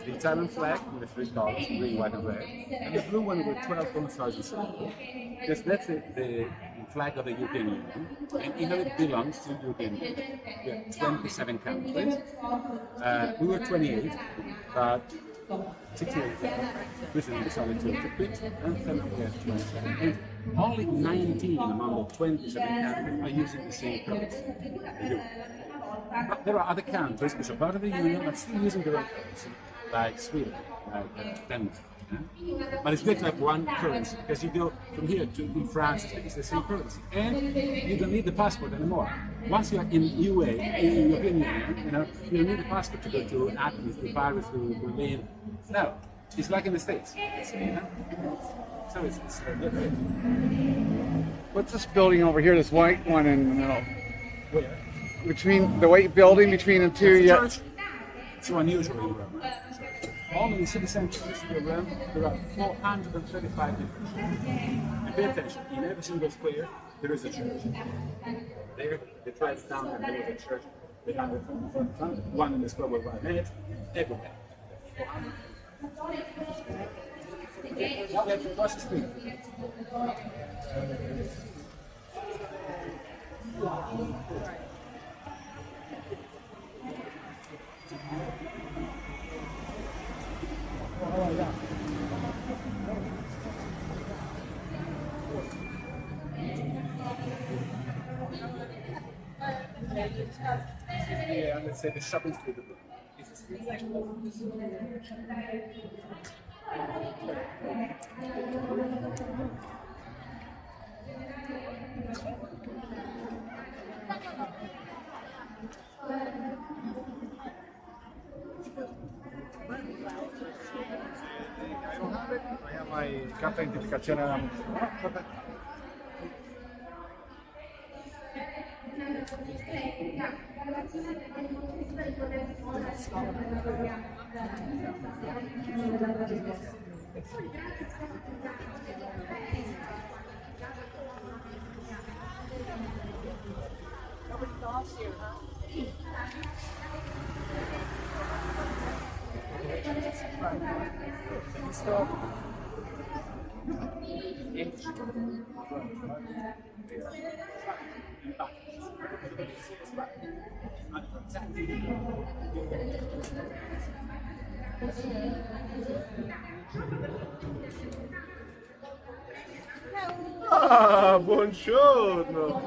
The Italian flag with the three colors, green, white, and red, and the blue one with 12 constars inside. Because that's the flag of the European Union, and Italy belongs to the European Union. We have 27 countries. We were 28, but 6 years ago, recently decided to quit, and then we have 27. And only 19 among the 27 countries are using the same currency. But there are other countries which are part of the Union but still using their own currency, like Sweden, like Denmark. But it's good to have one currency, because you go from here to in France, it's the same currency, and you don't need the passport anymore. Once you are in UA, in the European Union, you don't need the passport to go to Athens, to Paris, to Berlin. No, it's like in the States. So it's different. What's this building over here? This white one in the middle. Where? Between the white building between the two. Yeah. Church. It's so unusual in Rome. Only in the city center of Rome, there are 435 different churches. And pay attention, in every single square, there is a church. There, the Tribe Fountain, there was a church. They have it from the front, one in the square with 1 minute, everywhere. Now we have to cross the street. Yeah, let's say the shopping street. I have my carta identificazione alla musica. Ah, buongiorno!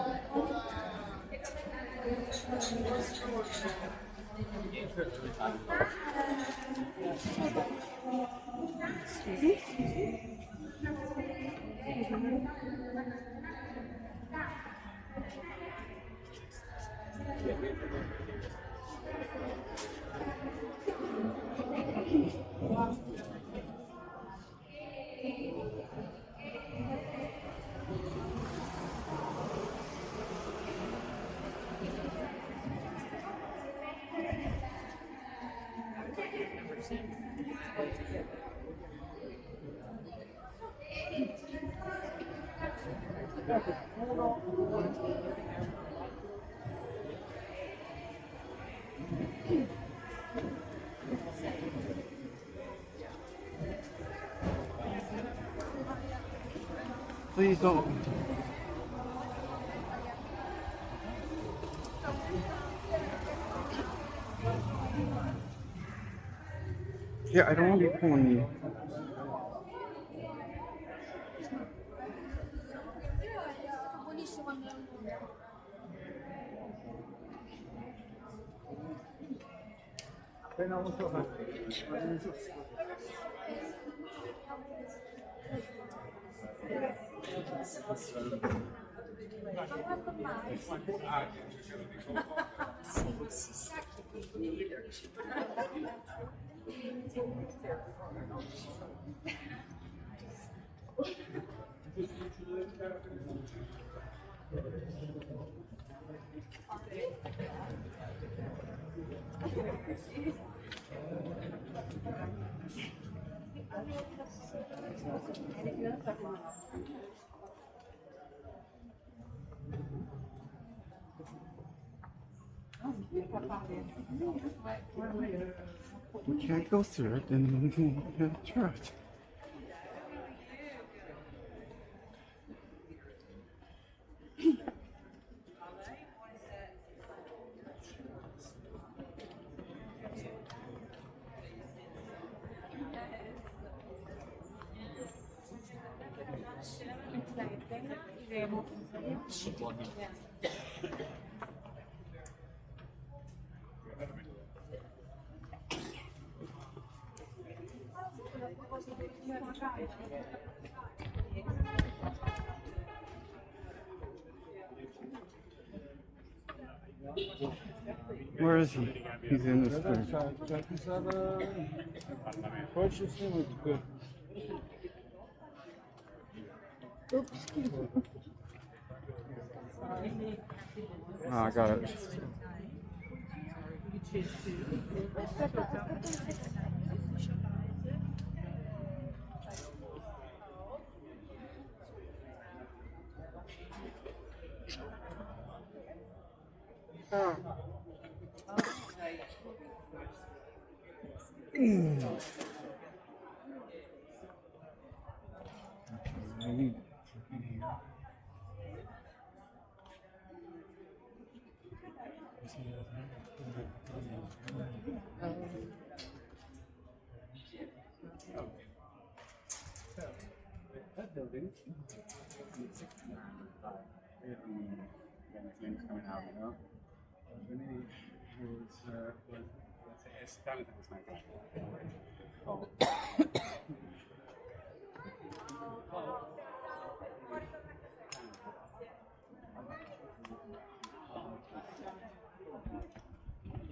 Please don't. Yeah, I don't want to be pulling you. We can't go through it, then we can try it. Where is he? He's in the square. Oh, I got it. That building, flames coming out, you know. When he was, let's say, as talented as my father.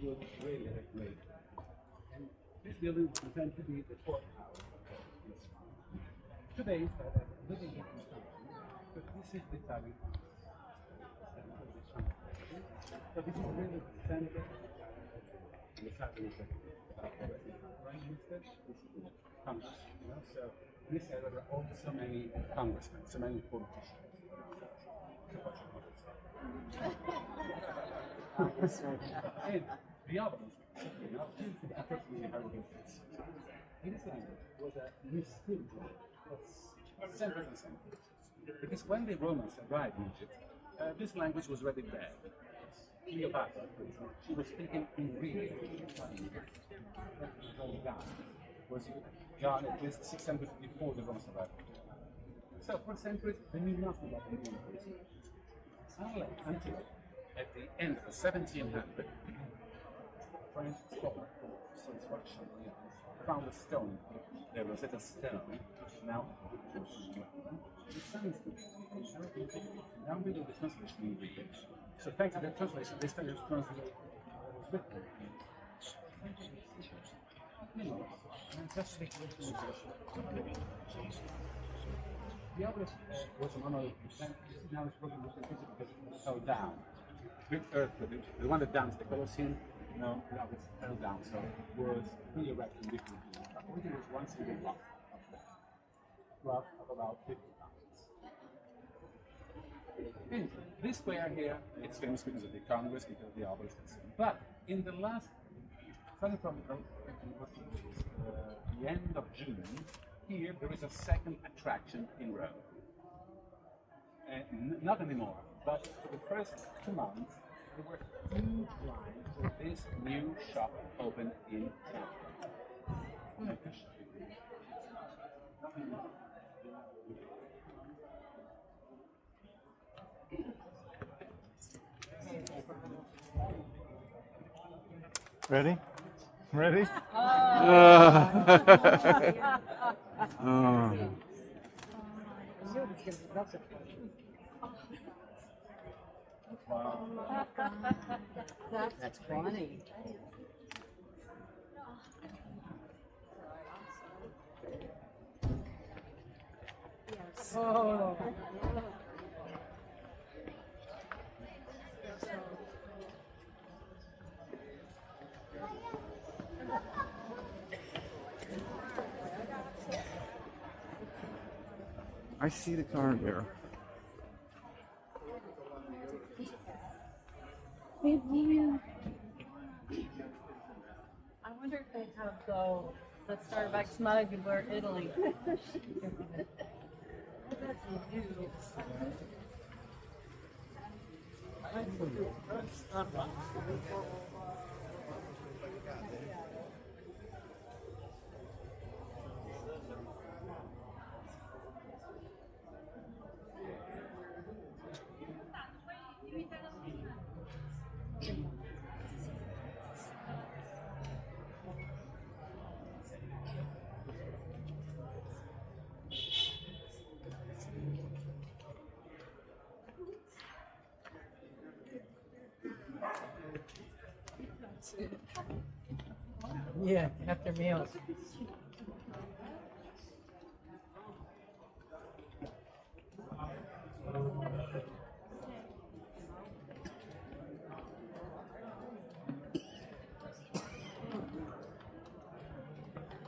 Was really great. And this building was meant to be the courthouse. Today, living in but this is the Italian. So this is really the center. The Italian is Prime Minister. This is the Congress. You know? So in this area there are also many congressmen, so many politicians. And the other you know, I personally inherited this. In this language was a mystery. Centuries and centuries. Because when the Romans arrived in Egypt, this language was already dead. Cleopatra, for instance, she was speaking in Greek. Was gone at least 600 before the Romans arrived. So for centuries, they knew nothing about the language. Until at the end of the 1700s, French scholar found a stone. There was a stone, which is now the Sanskrit. Now we do the translation in Greek. So thanks to the translation, this time is translated with the other was a monolith. Now it's broken because it fell down. Big earthquake. The one that danced the Colosseum, you know, that was fell down, so it was really erected in different pieces. But everything was one single block of about 50 pounds. And this square here, it's famous because of the Congress, because of the obelisk and so on. But in the last, starting from the end of June, here there is a second attraction in Rome. Not anymore, but for the first 2 months, there were huge lines for this new shop opened in town. Ready? Ready? Oh. That's funny. Oh. I see the car there. Big view. I wonder if they have the Starbucks mug where Italy. Yeah, after meals.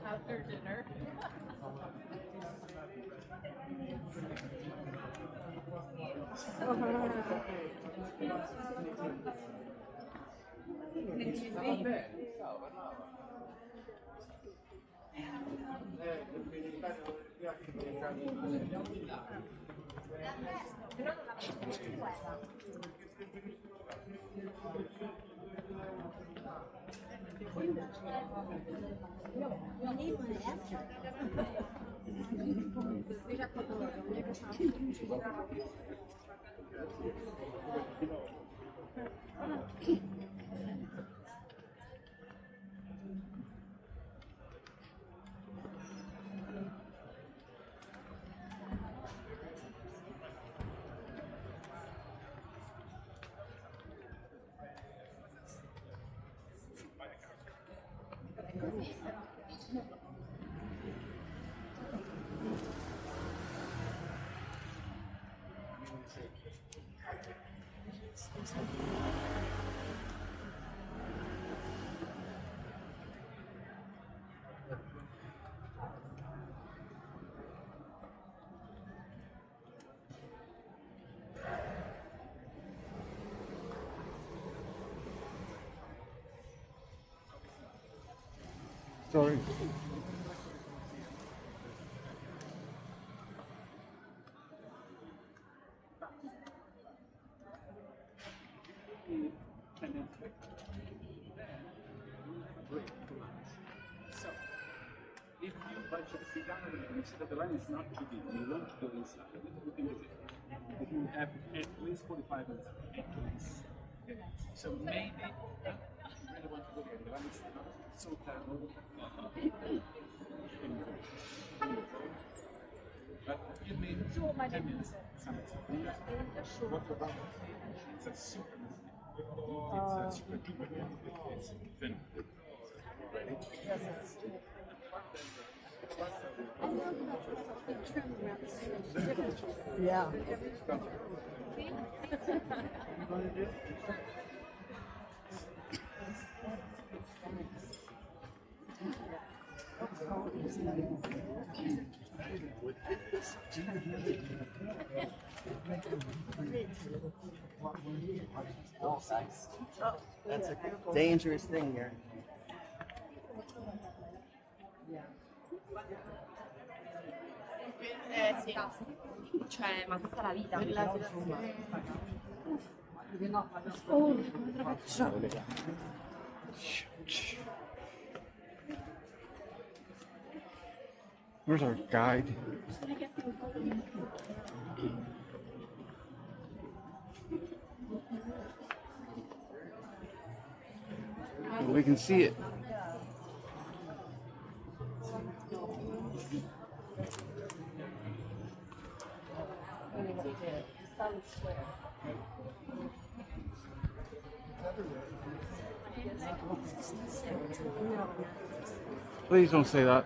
After dinner. Sorry. So, if you budget, sit down and you see that the line is not too big, you want to go inside, you can do it. But you have at least 45 minutes at least. So maybe you really want to go there. The line is not so terrible. But you may 10 minutes. It's a super it's a super duper it's thin. Yeah. That's a dangerous thing here. Sì, cioè, ma tutta la vita. Oh, braccia. Where's our guide? We can see it. Please don't say that.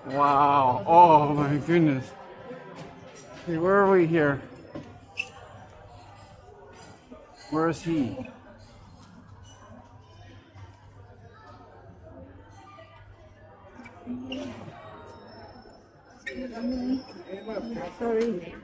Wow. Oh my goodness. Hey, where are we here? Where is he? Sorry.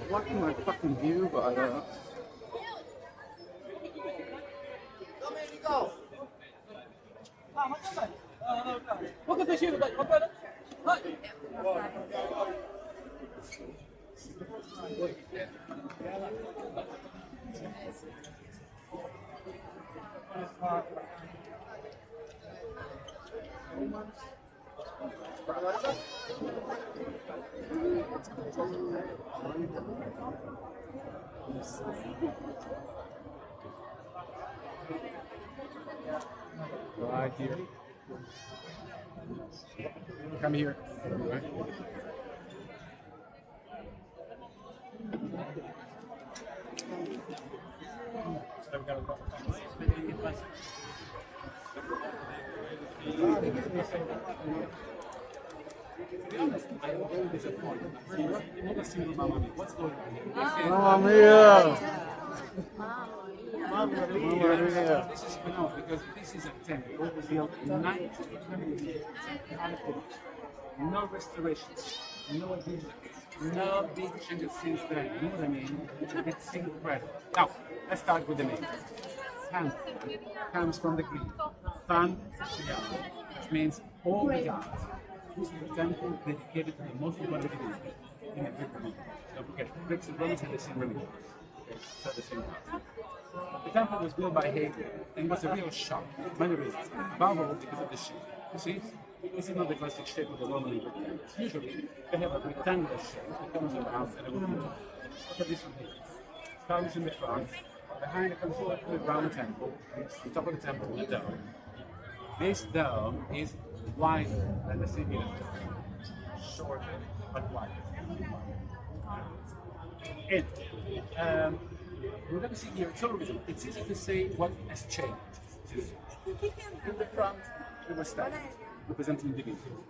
Blocking my fucking view, but I don't know. Right here. Come here. Right. To be honest, I am very disappointed. Not a single Mamma Mia. What's going on here? Mamma mia! Mamma Mia. This is phenomenal because this is a temple built in 1920. No restorations, no additions, no big changes since then. You know what I mean? It's incredible. Now, let's start with the name. Pantheon comes from the Greek. Pan, which means all the gods. This is a temple dedicated to the most important divinity in a Greek religion. Don't forget, Greeks and Romans had the same religion. Okay, so the same gods. The temple was built by Hadrian and was a real shock for many reasons. Above all, because of the shape. You see, this is not the classic shape of the Roman and Greek temples. Usually, they have a rectangular shape that comes around and a wooden top. Look at this one here. Columns in the front. Behind it comes a round temple. On top of the temple, the dome. This dome is wider than the city of shorter but wider. And we're going to see here tourism. It's easy to say what has changed. In the front, there was statues representing individuals.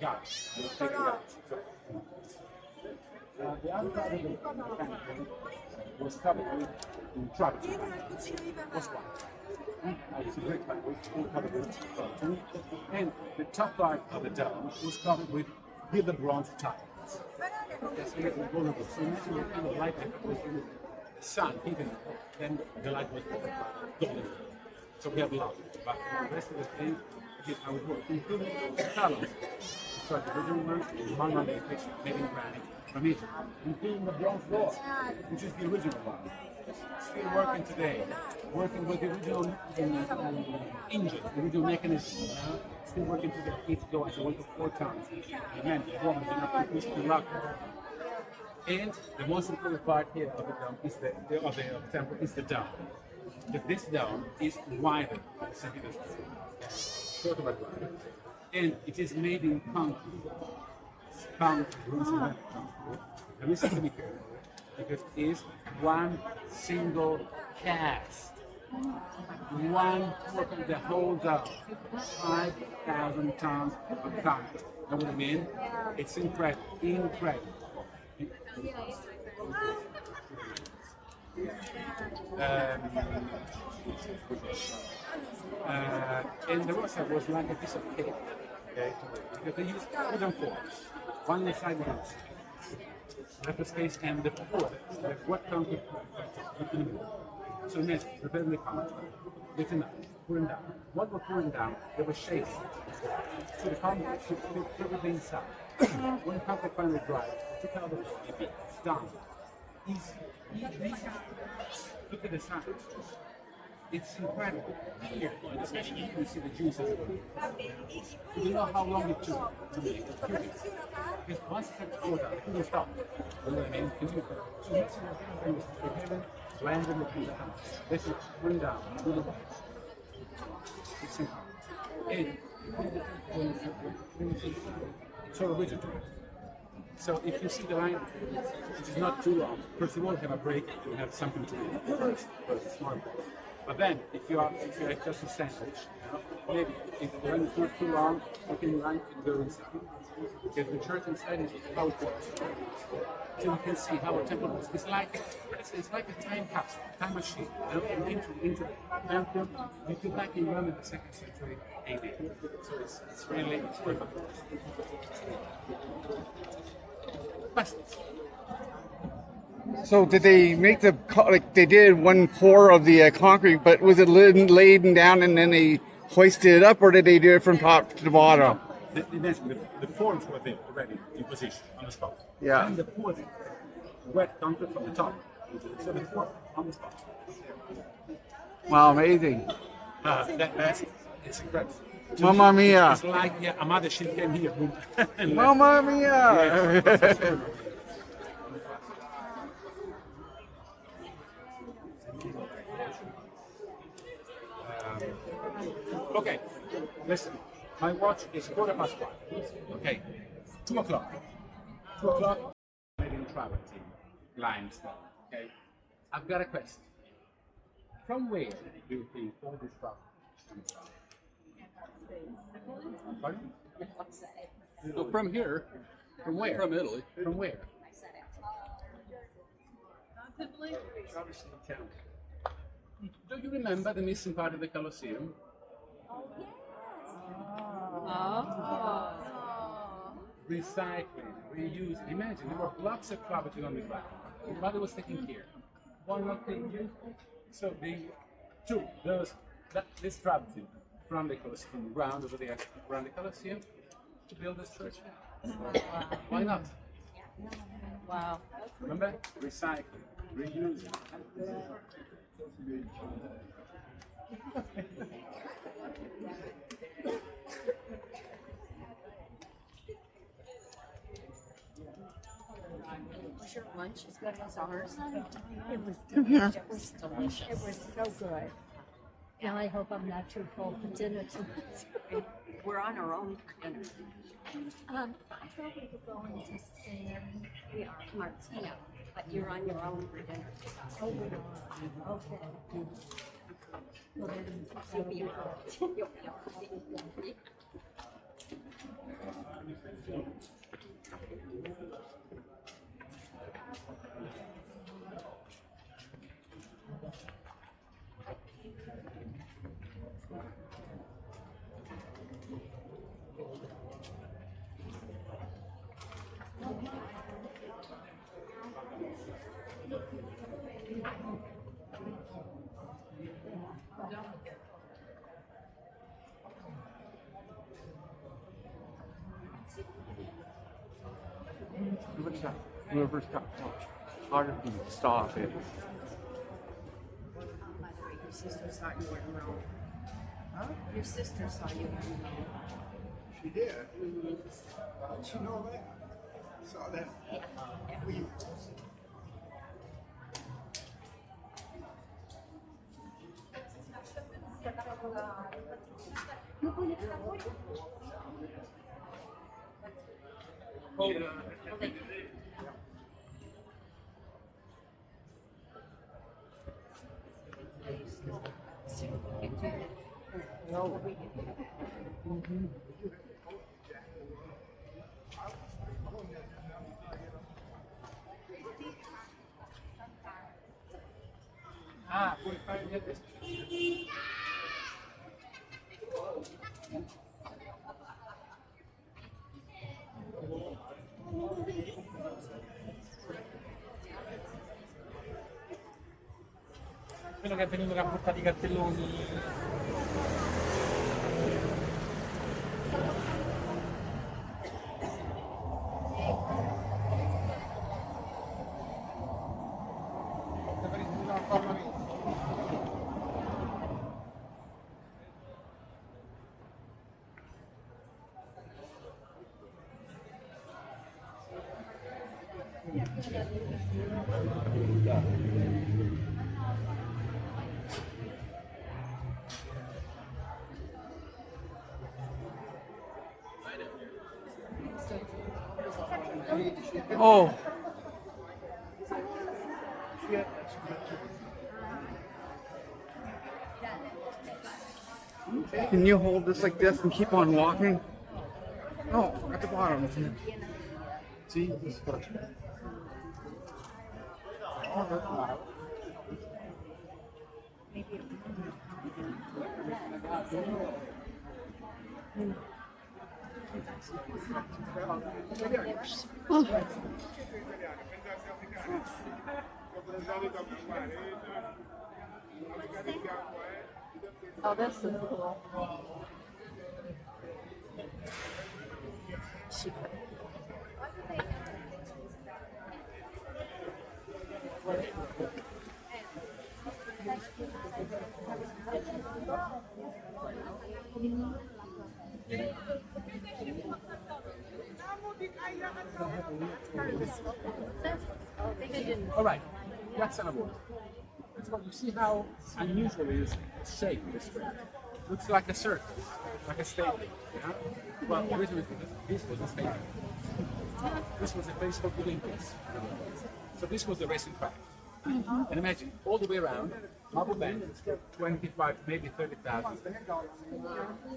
Guys, taking guys. The other part of the temple was covered with trappings. Was white. It's a great part, all covered with trappings. And the top part of the dome was covered with the bronze tiles. That's really vulnerable. So imagine what kind of light that was in the sun, even then the light was golden. So we have light. But the rest of the thing is how it works, including the columns. So the original one is one of the pictures made in granite from Egypt, including the bronze door, which is the original one. Still working today, working with the original engine, the original mechanism. Still working today. Each door is 1 to 4 tons. Again, the woman did not push the rock. And the most important part here of the dome is the temple is the dome. Because this dome is wider than the city of sort of like that. And it is made in concrete. Concrete. And listen to me carefully, because it is one single cast. One worker that holds up 5,000 tons of concrete. Know what I mean? It's incredible. Incredible. And the roadside was like a piece of cake. Okay? Because they used wooden forms, one inside one outside. Left the space and the pour, like what concrete in the middle. So next, preparing the concrete, lifting up, pouring down. What we're pouring down, they were shaking. So the concrete should fit everything inside. When the concrete finally dried, took out the floor. It's done. Easy. Look at the size. It's incredible. Here, especially you can see the juice of it. You don't know how long it took to make it. Because once it had poured out, it couldn't stop. You know what I mean? So next thing you're doing is preparing, blending the juice. This is bring down. It's simple. And it's so rigid. So if you see the line, which is not too long, first of all, have a break and have something to eat first, because it's more important. But then, if you are just a sandwich, maybe if the line is not too long, you can line and go inside. Because the church inside is how it works. So you can see how a temple works. It's like a time capsule, time machine. Into the Pantheon, you could back in Rome in the 2nd century AD. So it's really perfect. So did they make like they did one pour of the concrete, but was it laden down and then they hoisted it up, or did they do it from top to the bottom? The forms were there already in position on the spot. Yeah. And the poured wet concrete from the top. So the pour on the spot. Wow, amazing. It's incredible. Mamma mia. It's like a mother, she came here. Mamma mia. Yes. Okay, listen. My watch is 1:15. Okay, 2 o'clock. 2 o'clock. Made in travertine, limestone. Okay, I've got a question. From where do you think all this stuff comes from? Pardon? So from here, From where? from Italy. From where? Do you remember the missing part of the Colosseum? Oh. Recycling, reusing. Imagine there were blocks of travertine on the ground. Nobody was taking care. One not being used. So they took this travertine from the Colosseum, from the ground over there, around the Colosseum, to build this church. Why not? Wow. Remember? Recycling, reusing. Was your lunch as good as ours? It was Yeah. It was delicious. It was so good. Now I hope I'm not too full for dinner tonight. We're on our own for dinner. I thought we were going to San. We are Martina, but you're on your own for dinner. Oh, we are. Okay. Well, then, You'll be all right. You'll be all right. Whoever's got photography, stop it. Your sister saw you were in Rome. Huh? Your sister saw you were in Rome. She did. How'd she know that? Saw that. Yeah. Oh, Ah, puoi fare via questo. Quello che venivano portati i cartelloni. Oh, can you hold this like this and keep on walking? No, at the bottom. See? Oh, this is cool. All right, that's an award. So you see how unusual it is shaped this way. Looks like a circle, like a stadium. Yeah? Well, originally this was a stadium. This was a place for Olympics. So this was the racing track. And imagine, all the way around, marble benches, 25, maybe 30,000.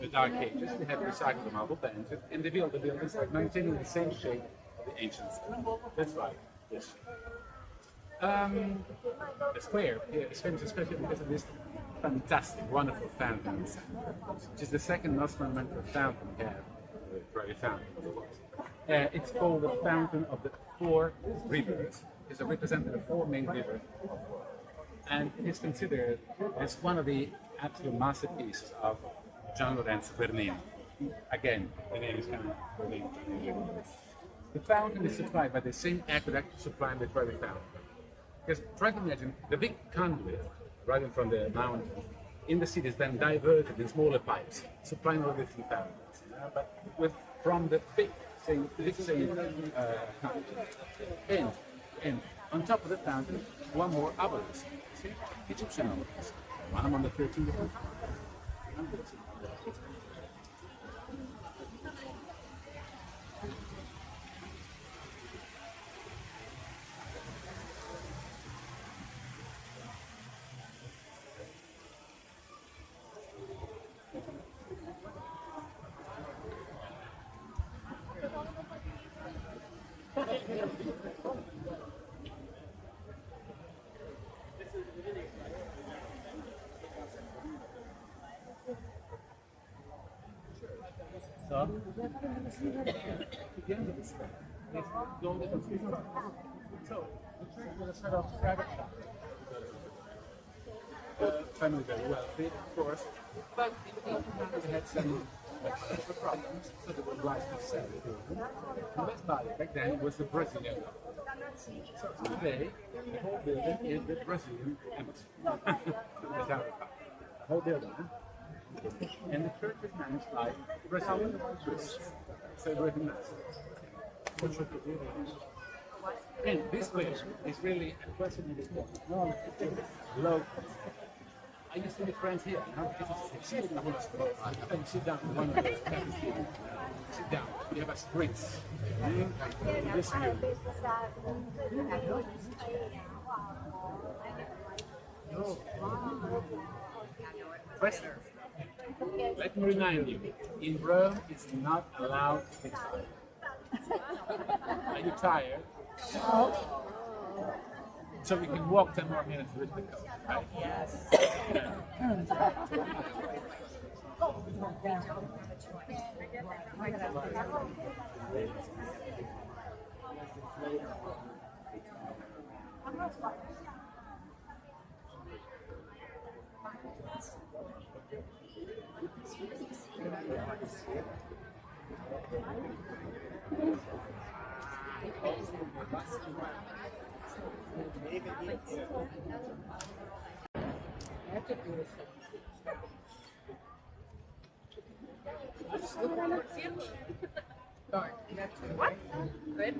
The Dark Ages, they have recycled the marble benches, and they built the buildings like maintaining the same shape of the ancient style. That's right. Yes. The square here is famous especially because of this fantastic, wonderful fountain, which is the second most monumental fountain we have, the Trevi Fountain, of course. It's called the Fountain of the Four Rivers. It's a representative of four main rivers, and it is considered as one of the absolute masterpieces of Gian Lorenzo Bernini. Again, the name is kind of Bernini. The fountain is supplied by the same aqueduct supplying the Trevi Fountain. Because try to imagine the big conduit running from the mountain in the city is then diverted in smaller pipes, supplying all the different fountains. But from the big conduit. And on top of the fountain, one more obelisk. See? Egyptian obelisk. One on the 13th. So, the sort of private shop. Family very wealthy, of course, but in the meantime they had some problems, so they were obliged to sell it. The best buyer back then was the Brazilian. So today, the whole building is the Brazilian embassy. The whole building. And the church is managed by Brazilian Swiss, celebrating Mass. And this place is really a question in low. I used to meet friends here. You sit down in one of those cafes here. Sit down. You have a spritz. This view. Western. remind you, in Rome, it's not allowed to be tired. Are you tired? So we can walk 10 more minutes with the coach, right? Yes. What? Good.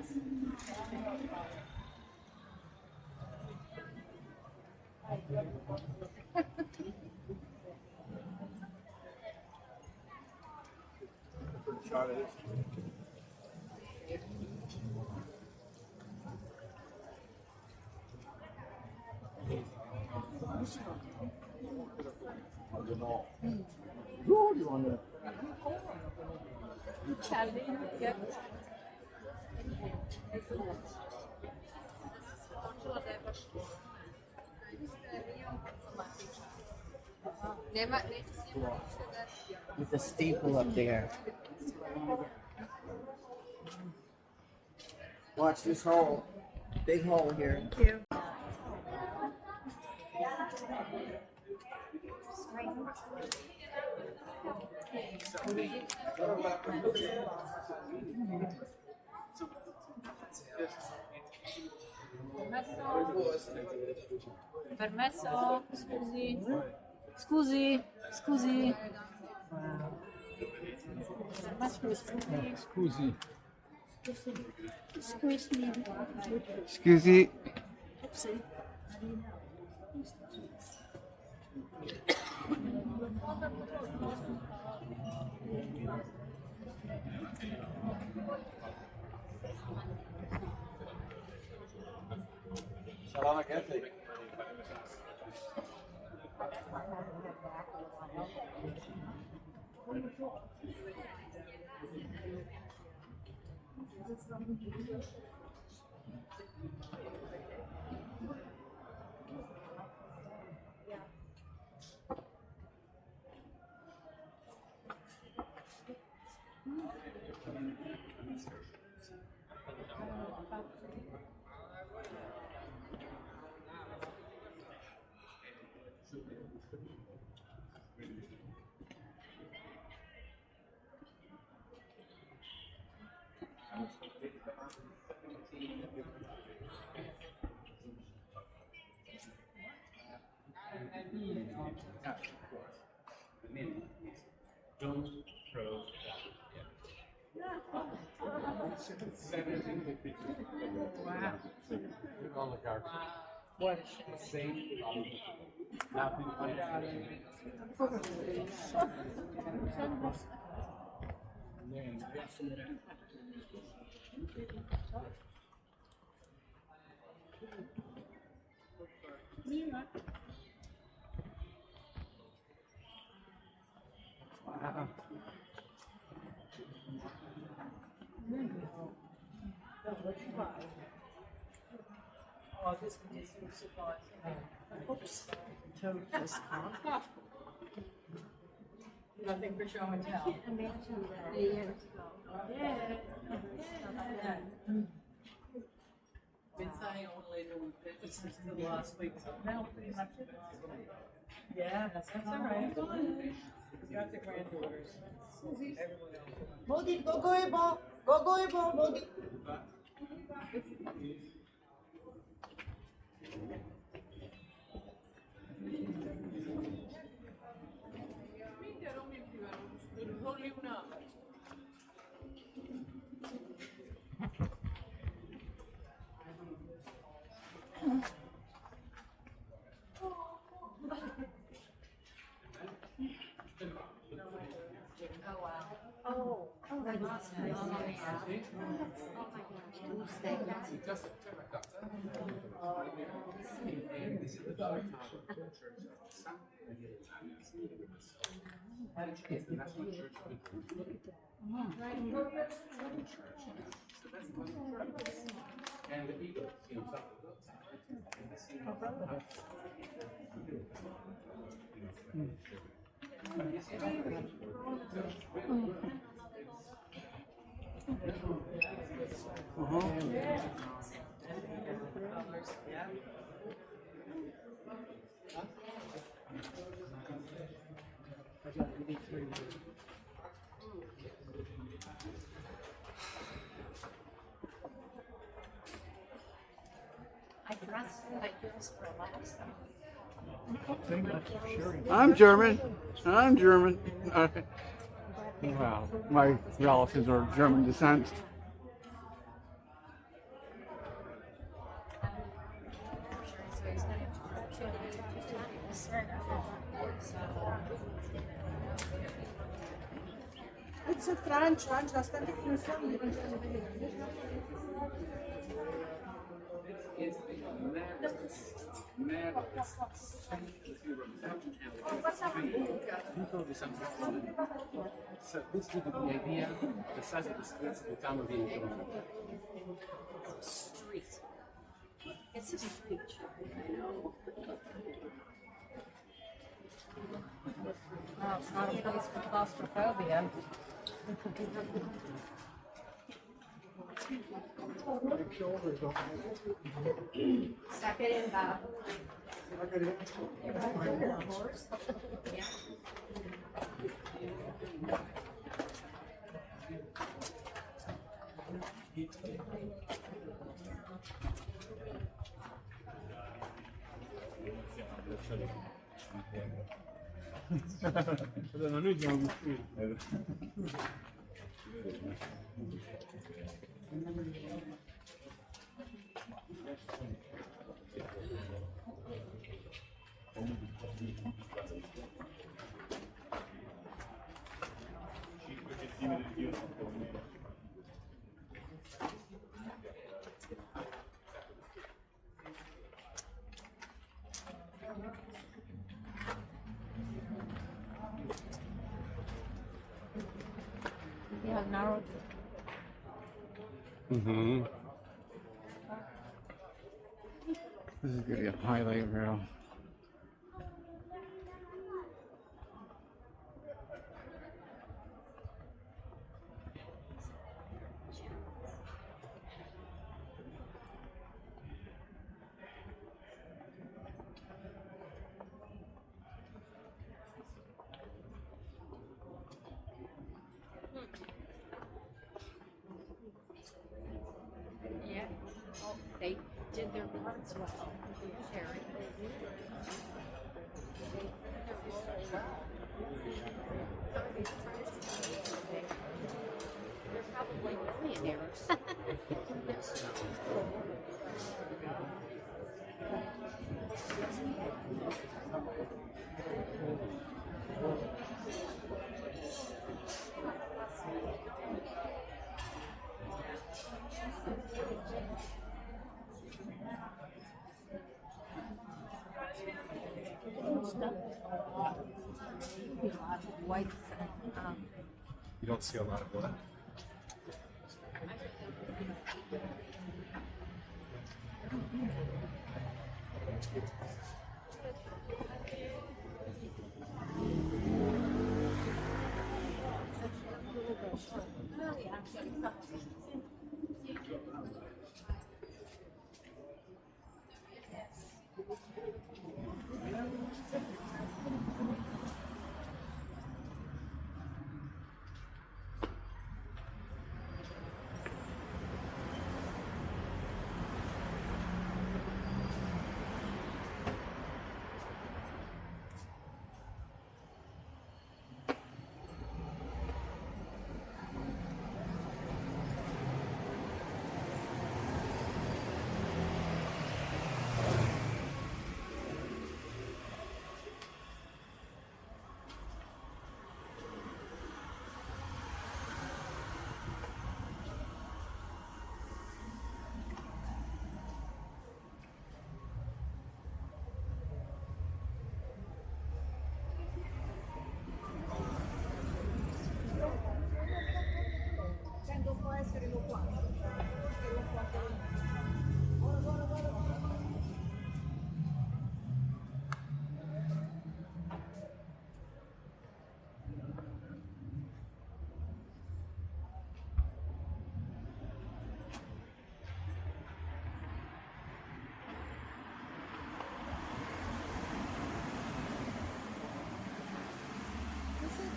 With the steeple up there. Watch this hole. Big hole here. Thank you. Permesso, scusi. Scusi, scusi. Scusi. Excuse me. Excuse me. Salama Cafe. Don't throw Wow. all the cards. What a shame. Same. Nothing. Oh, this one is so surprising. Oops. Toad just caught. Nothing for show and tell. Imagine that years ago. Been saying only this is the last week, so now pretty much. Yeah, that's all right. We got the granddaughters. Everyone else. Modi, go Ebo! Go Ebo, Modi! And the eagle, for Alaska. I'm German. I'm German. Well, my relatives are German descent. It's a tranche, bastante funzione. So this gives you the idea, the size of the streets, the town of the Street. It's a street. Oh, it's not a place for claustrophobia. Suck it in, Bob. Yeah. Noi siamo qui. You have narrowed. Mm-hmm. This is gonna be a highlight reel. Yeah. Oh, they did their parts well. Sherry. They're probably millionaires. White. You don't see a lot of what?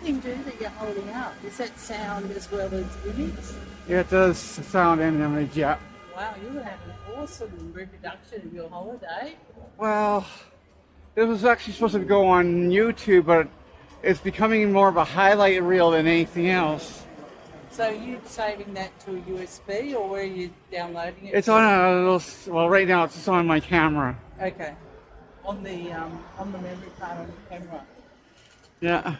thing do that you're holding up? Is that sound as well as image? Yeah, it does sound and image, yeah. Wow, you're going to have an awesome reproduction of your holiday. Well, it was actually supposed to go on YouTube, but it's becoming more of a highlight reel than anything else. So you saving that to a USB, or where are you downloading it? It's on a little, well, right now it's just on my camera. Okay. On the memory card on the camera. Yeah.